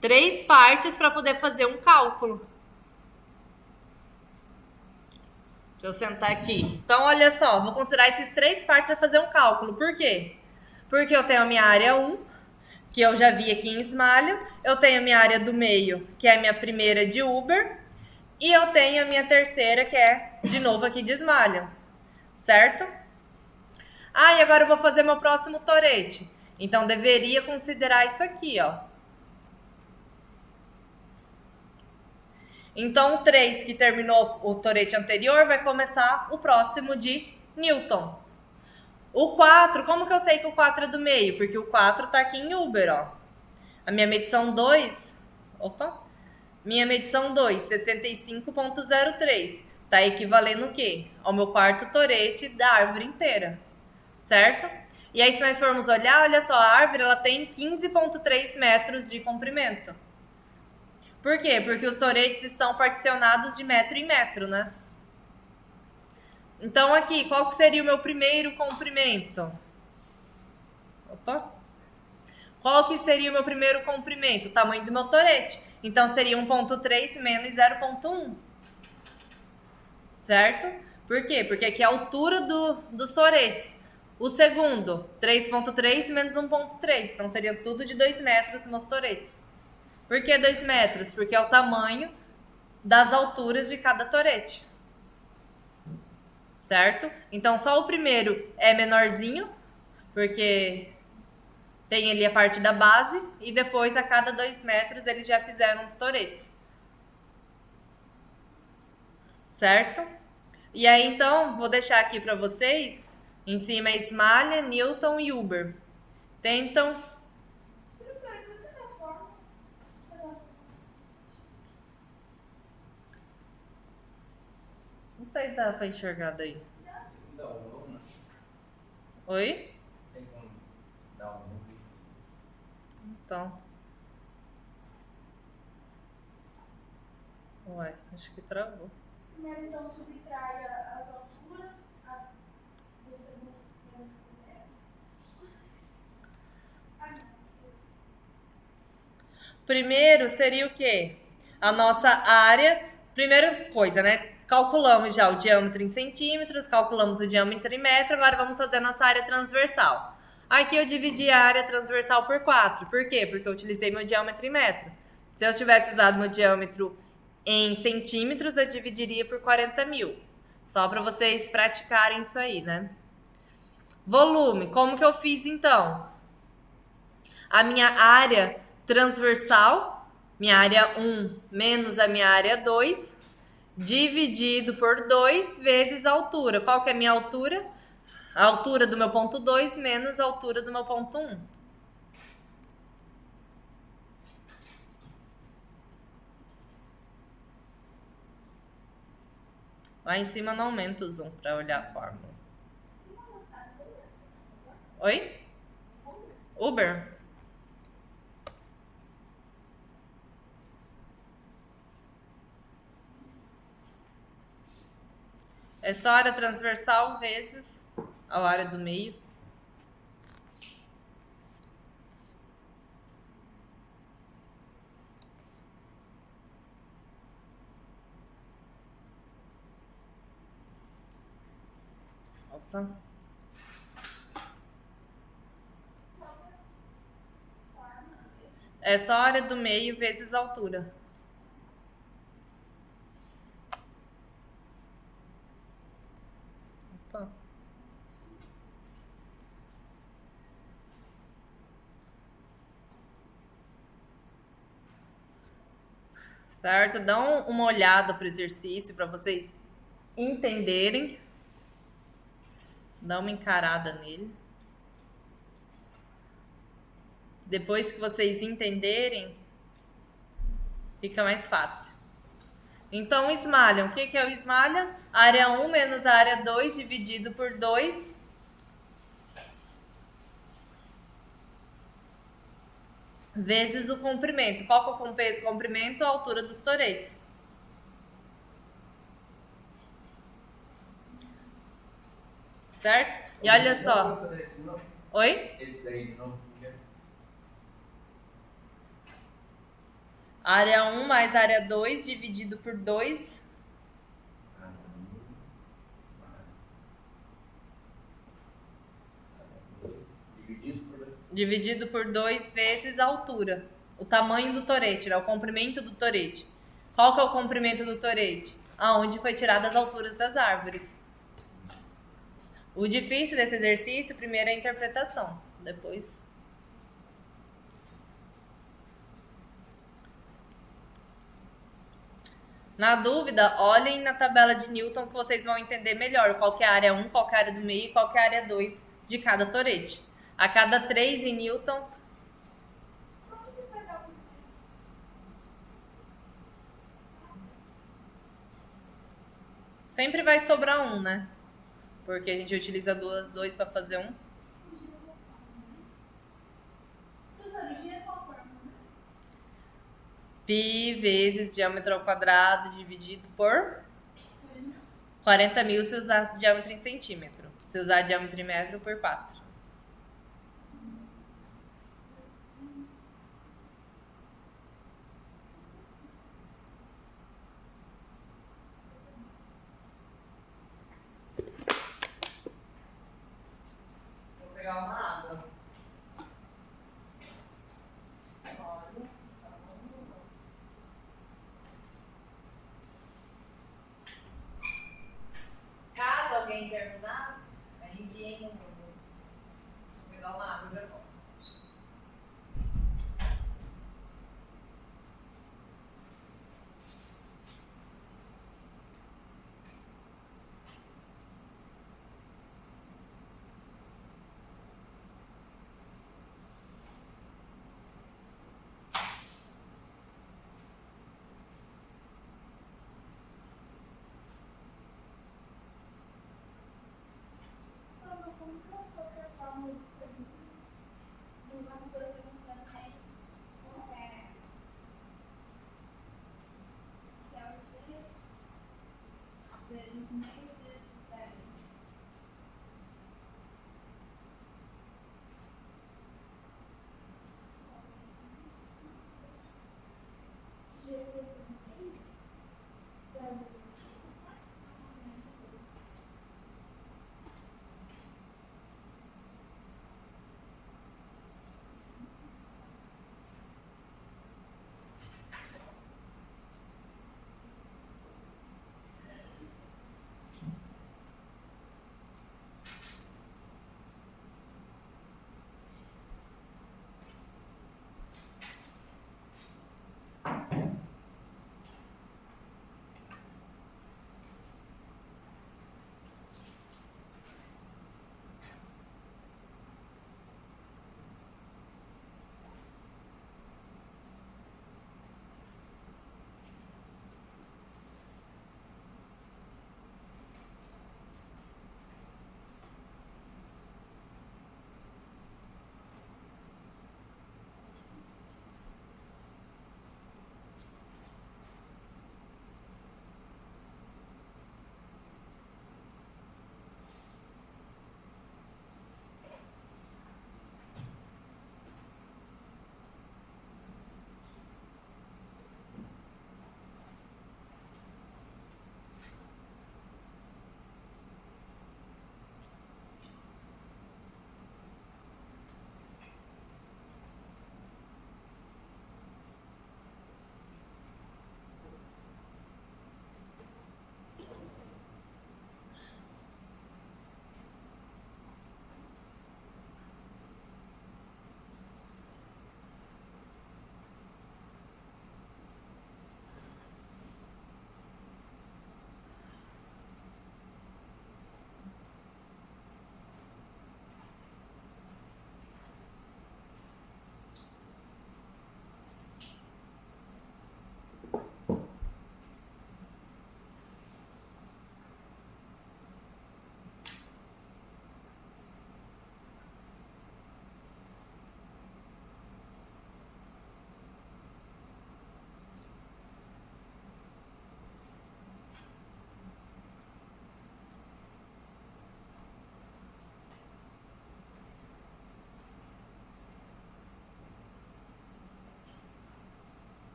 3 partes para poder fazer um cálculo. Deixa eu sentar aqui. Então, olha só, vou considerar esses 3 partes para fazer um cálculo. Por quê? Porque eu tenho a minha área 1, que eu já vi aqui em Smalley. Eu tenho a minha área do meio, que é a minha primeira de Uber. E eu tenho a minha terceira, que é, de novo, aqui de Smalley. Certo? Ah, e agora eu vou fazer meu próximo torete. Então, deveria considerar isso aqui, ó. Então, o 3 que terminou o torete anterior vai começar o próximo de Newton. O 4, como que eu sei que o 4 é do meio? Porque o 4 tá aqui em Uber, ó. A minha medição 2, minha medição 2, 65.03. Tá equivalendo o quê? Ao meu quarto torete da árvore inteira, certo? E aí, se nós formos olhar, olha só, a árvore ela tem 15.3 metros de comprimento. Por quê? Porque os toretes estão particionados de metro em metro, né? Então, aqui, qual que seria o meu primeiro comprimento? Opa! Qual que seria o meu primeiro comprimento? O tamanho do meu torete. Então, seria 1.3 menos 0.1. Certo? Por quê? Porque aqui é a altura dos toretes. O segundo, 3.3 menos 1.3. Então, seria tudo de 2 metros os meus toretes. Por que 2 metros? Porque é o tamanho das alturas de cada torete. Certo? Então, só o primeiro é menorzinho, porque tem ali a parte da base, e depois, a cada 2 metros, eles já fizeram os toretes. Certo? E aí, então, vou deixar aqui para vocês, em cima é Smalley, Newton e Uber. Tentam... Não sei se dá pra enxergar daí. Oi? Tem como dar um zoom? Então. Ué, acho que travou. Primeiro, então, subtrai as alturas do segundo menos do primeiro. Primeiro seria o quê? A nossa área. Primeira coisa, né? Calculamos já o diâmetro em centímetros, calculamos o diâmetro em metro, agora vamos fazer a nossa área transversal. Aqui eu dividi a área transversal por 4. Por quê? Porque eu utilizei meu diâmetro em metro. Se eu tivesse usado meu diâmetro em centímetros, eu dividiria por 40.000. Só para vocês praticarem isso aí, né? Volume, como que eu fiz então? A minha área transversal, minha área 1 menos a minha área 2, dividido por 2 vezes a altura. Qual que é a minha altura? A altura do meu ponto 2 menos a altura do meu ponto 1. Lá em cima não aumenta o zoom para olhar a fórmula. Oi? Uber? É só área transversal vezes a área do meio. Opa. É só a área do meio vezes a altura. Opa. Certo? Dá uma olhada pro exercício para vocês entenderem. Dá uma encarada nele. Depois que vocês entenderem, fica mais fácil. Então, o esmalha. O que é o esmalha? Área 1 menos a área 2 dividido por 2 vezes o comprimento. Qual que é o comprimento? A altura dos toretes. Certo? E olha só. Oi? Esse daí de novo. Área 1 mais área 2 dividido por 2 dividido por 2 vezes a altura. O tamanho do torete, né? O comprimento do torete. Qual que é o comprimento do torete? Aonde foi tirada as alturas das árvores. O difícil desse exercício, primeiro é a interpretação. Depois... Na dúvida, olhem na tabela de Newton que vocês vão entender melhor qual que é a área 1, qual que é a área do meio e qual que é a área 2 de cada torete. A cada 3 em Newton... Sempre vai sobrar um, né? Porque a gente utiliza dois para fazer um. Pi vezes diâmetro ao quadrado dividido por 40.000 se usar diâmetro em centímetro. Se usar diâmetro em metro, por 4. Vou pegar uma água. Caso alguém terminar, aí enviem no grupo. Vou pegar uma água e já volto.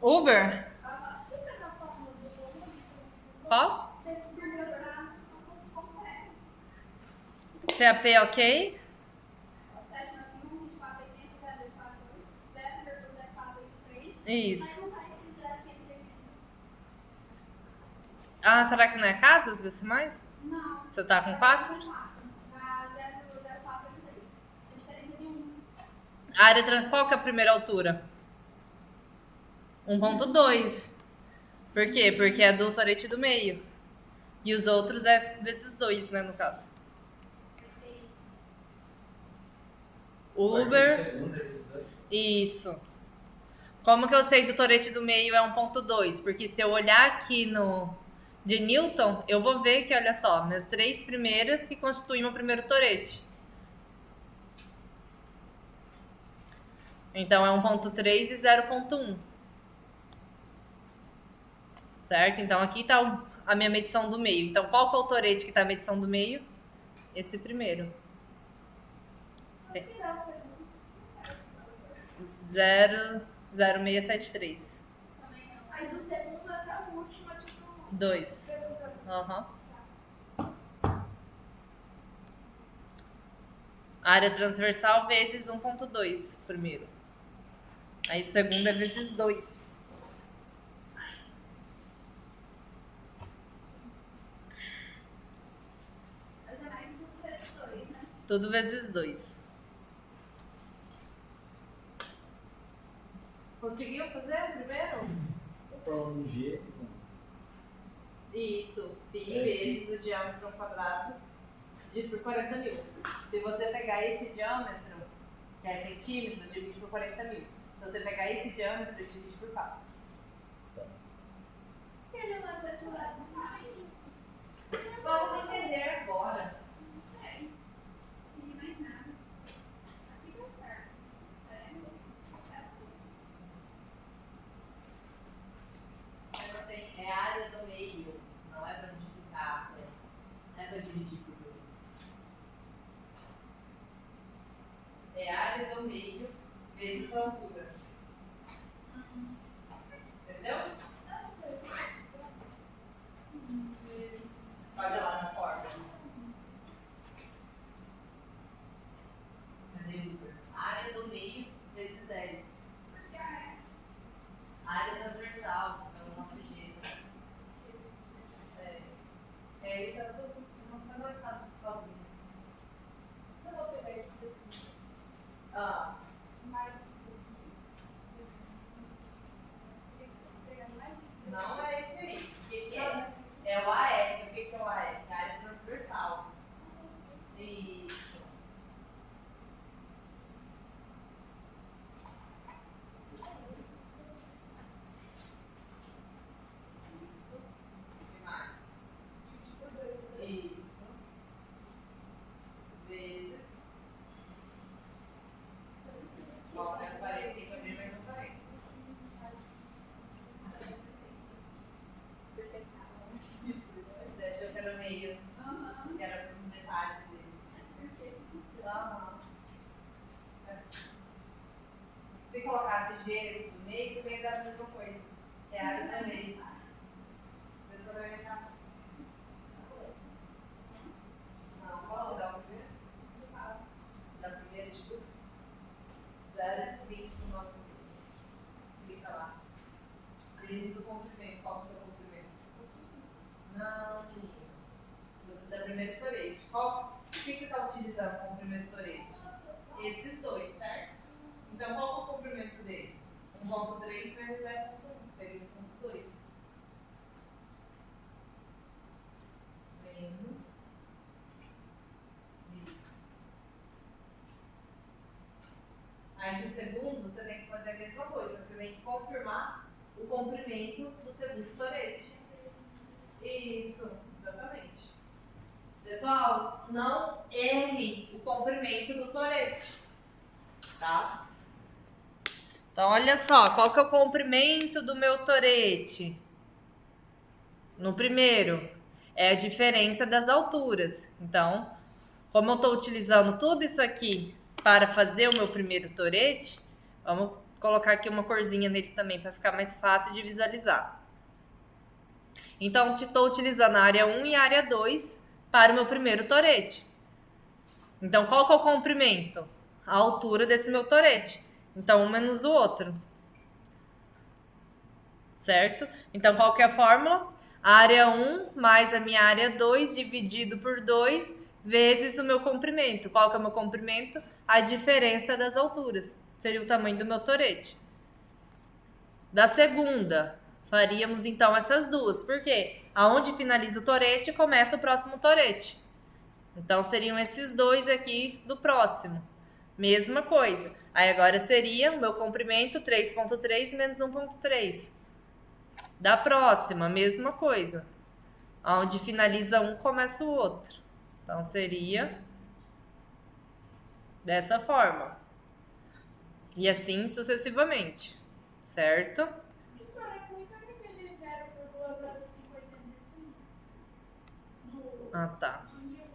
Uber? Você pega a fórmula do volume? Qual? Como é? CAP ok? 791, 2480, 0242, 0,0483. Isso. Mas não vai esse 0,580. Ah, será que não é casas decimais? Não. Você tá com 4? Na 0,0483. A diferença de 1. Qual que é a primeira altura? 1.2. Por quê? Porque é do torete do meio. E os outros é vezes 2, né, no caso. Uber. Segunda, vezes 2. Isso. Como que eu sei do torete do meio é 1.2? Porque se eu olhar aqui no de Newton, eu vou ver que, olha só, minhas 3 primeiras que constituem meu primeiro torete. Então é 1.3 e 0.1. Certo? Então aqui está a minha medição do meio. Então qual que é o torete que está a medição do meio? Esse primeiro. 0,0673. Aí do segundo até o último é tipo 2. Aham. Área transversal vezes 1.2 primeiro. Aí segundo é vezes 2. Mas é mais do que vezes 2, né? Tudo vezes 2. Conseguiu fazer o primeiro? Falando G. Isso. Pi É. vezes o diâmetro ao quadrado dividido por 40 mil. Se você pegar esse diâmetro, que é centímetros, divide por 40 mil. Se você pegar esse diâmetro, divide por 4. Se ele leva esse lado, Vamos entender agora. não tem mais nada. Aqui tá certo. É a área do meio, não é para multiplicar, não é para dividir por 2. É a área do meio vezes a altura. Entendeu? Olha lá na forma. Cadê o Uber? Área do meio vezes 10. Área transversal, é o nosso jeito. Isso é tudo. Não vai ficar sozinho. Eu vou pegar esse daqui. Ah, Mais pegar mais não é esse aí. O que é? É o AS. O que é o AS? Área transversal. Isso. E mais? por 2. Isso. Vezes. Ó, tem um parede, tem que abrir mais um parede. Você achou que era meio, que era metade dele. Aham. Se colocasse G no meio, também dá a mesma coisa. É a área do meio. Vocês poderiam achar? Não, qual dá o primeiro? Da primeira estudo? 0,593. Clica lá. Vezes o comprimento. Qual que é o comprimento? Não, menina. Da primeira torete. O que você está utilizando como primeiro torete? Esses dois, certo? Então, qual é o comprimento dele? 1.3 vezes 0.1, seria 1.2. Menos isso. Aí no segundo, você tem que fazer a mesma coisa. Você tem que confirmar o comprimento do segundo torete. Isso, exatamente. Pessoal, não erre o comprimento do torete. Tá? Então, olha só, qual que é o comprimento do meu torete? No primeiro, é a diferença das alturas. Então, como eu estou utilizando tudo isso aqui para fazer o meu primeiro torete, vamos colocar aqui uma corzinha nele também, para ficar mais fácil de visualizar. Então, estou utilizando a área 1 e a área 2 para o meu primeiro torete. Então, qual que é o comprimento? A altura desse meu torete. Então, um menos o outro. Certo? Então, qual que é a fórmula? A área 1 mais a minha área 2 dividido por 2 vezes o meu comprimento. Qual que é o meu comprimento? A diferença das alturas. Seria o tamanho do meu torete. Da segunda, faríamos então essas duas. Por quê? Aonde finaliza o torete, começa o próximo torete. Então, seriam esses dois aqui do próximo. Mesma coisa. Aí, agora seria o meu comprimento 3,3 menos 1,3. Da próxima, mesma coisa. Onde finaliza um, começa o outro. Então, seria dessa forma. E assim sucessivamente. Certo? Professora, clica naquele 0,0585 do Ah, tá. Newton.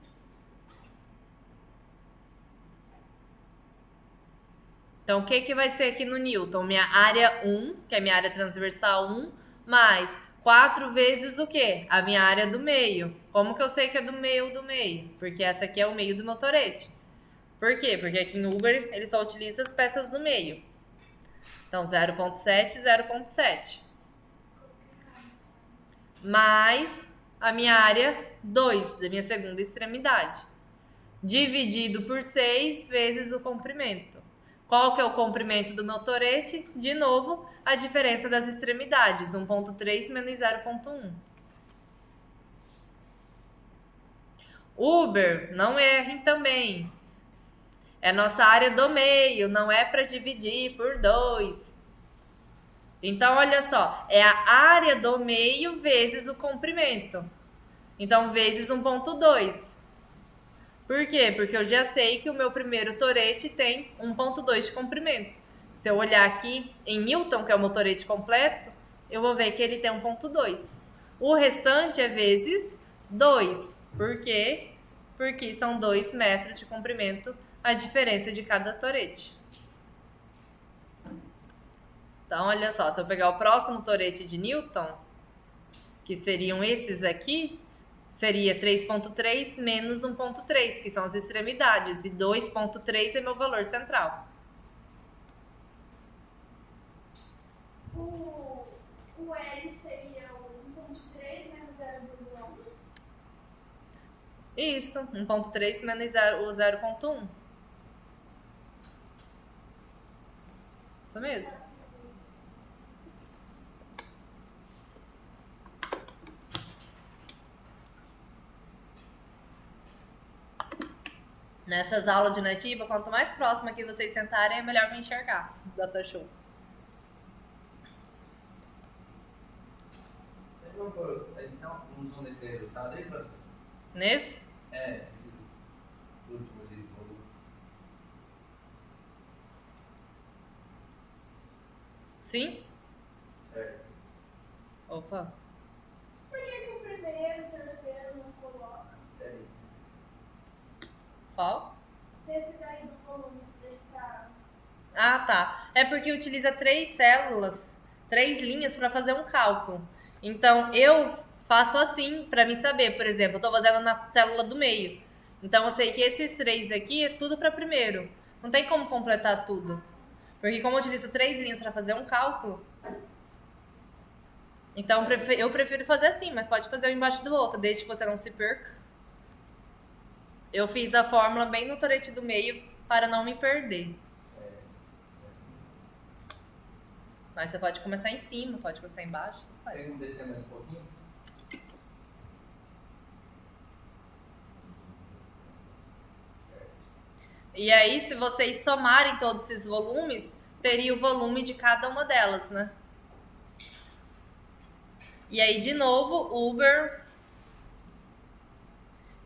Então, o que que vai ser aqui no Newton? Minha área 1, que é minha área transversal 1, mais 4 vezes o quê? A minha área do meio. Como que eu sei que é do meio do meio? Porque essa aqui é o meio do meu torete. Por quê? Porque aqui em Uber ele só utiliza as peças do meio. Então, 0,7, 0,7. Mais a minha área 2, da minha segunda extremidade. Dividido por 6 vezes o comprimento. Qual que é o comprimento do meu torete? De novo, a diferença das extremidades. 1,3 menos 0,1. Uber, não errem também. É nossa área do meio, não é para dividir por 2. Então, olha só, é a área do meio vezes o comprimento. Então, vezes 1,2. Por quê? Porque eu já sei que o meu primeiro torete tem 1,2 de comprimento. Se eu olhar aqui em Newton, que é o meu torete completo, eu vou ver que ele tem 1,2. O restante é vezes 2. Por quê? Porque são 2 metros de comprimento a diferença de cada torete. Então, olha só, se eu pegar o próximo torete de Newton, que seriam esses aqui, seria 3,3 menos 1,3, que são as extremidades, e 2,3 é meu valor central. O L seria o 1,3 menos 0,1. Isso, 1,3 menos o 0,1. Isso mesmo. Nessas aulas de nativa, quanto mais próxima que vocês sentarem, é melhor para enxergar o data show. Então, não são nesse resultado aí, professor? Nesse? Esses últimos de todo. Sim? Certo. Opa. Por que o primeiro e o terceiro não coloca? Peraí. Qual? Desse daí do volume, ele tá... Ah, tá. É porque utiliza 3 células, 3 linhas para fazer um cálculo. Então, eu faço assim para me saber. Por exemplo, eu estou fazendo na célula do meio. Então, eu sei que esses 3 aqui é tudo para primeiro. Não tem como completar tudo. Porque como eu utilizo 3 linhas para fazer um cálculo, então eu prefiro fazer assim, mas pode fazer um embaixo do outro, desde que você não se perca. Eu fiz a fórmula bem no torete do meio para não me perder. Mas você pode começar em cima, pode começar embaixo. Tem um descer mais um pouquinho? E aí, se vocês somarem todos esses volumes, teria o volume de cada uma delas, né? E aí, de novo, Uber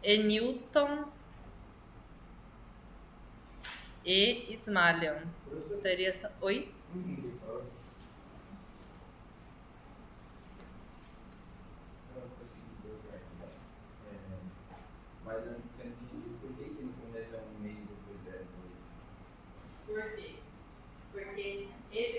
e Newton e Smalian. Teria essa... Oi? Mas eu não entendi por que ele começa um meio depois 10, 2. Por quê? Porque esse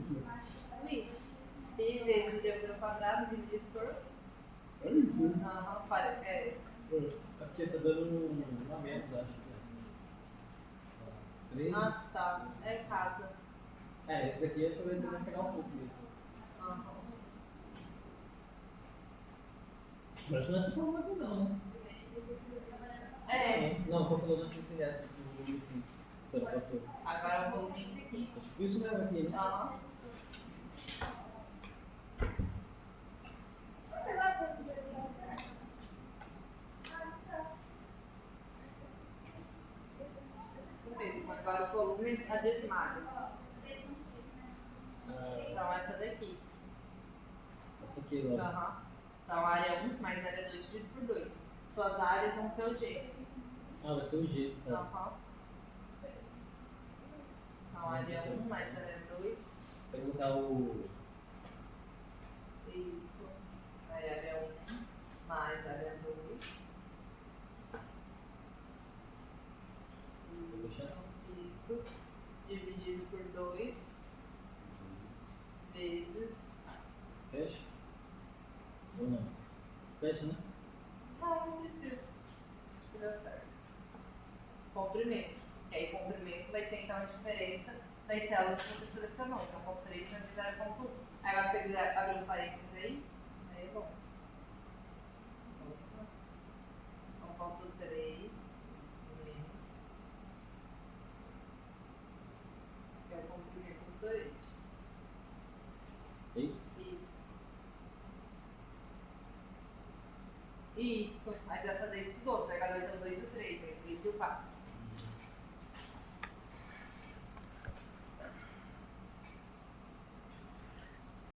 isso, né? Isso. Pi vezes d ao quadrado dividido por... É isso, né? Aham, É porque tá dando uma menos, acho que é. 3. Ah, tá. É casa. Esse daqui acho que vai tentar pegar um pouco mesmo. Aham. Mas não é essa forma aqui não, né? Não, tô falando assim, sem essa, do volume 5. Então, passou. Agora o volume esse aqui. É tipo isso mesmo aqui, né? Aham. Isso mesmo. Agora o volume a decimável. Então essa daqui. Essa aqui, ó. Aham. Então área 1 mais área 2 dividido por 2. Suas áreas vão ser o G. Vai ser o G, tá? Aham. Então área 1 mais área 2. Perguntar o. Isso. Aí área 1 mais área 2. Isso. Dividido por 2 vezes. Fecha? Ou não? Fecha, né? Não precisa. Acho que deu certo. Comprimento. E aí, comprimento vai ter então a diferença das células que você selecionou. Então, ponto 3 vai ser 0,1. Aí, se você quiser abrir um parênteses aí é bom. 1,3 menos. Que é o comprimento do torete. É isso? Isso. Aí você vai fazer isso dos outros. Vai pegar 2 ao 2 e o 3. Aí 3 e o 4.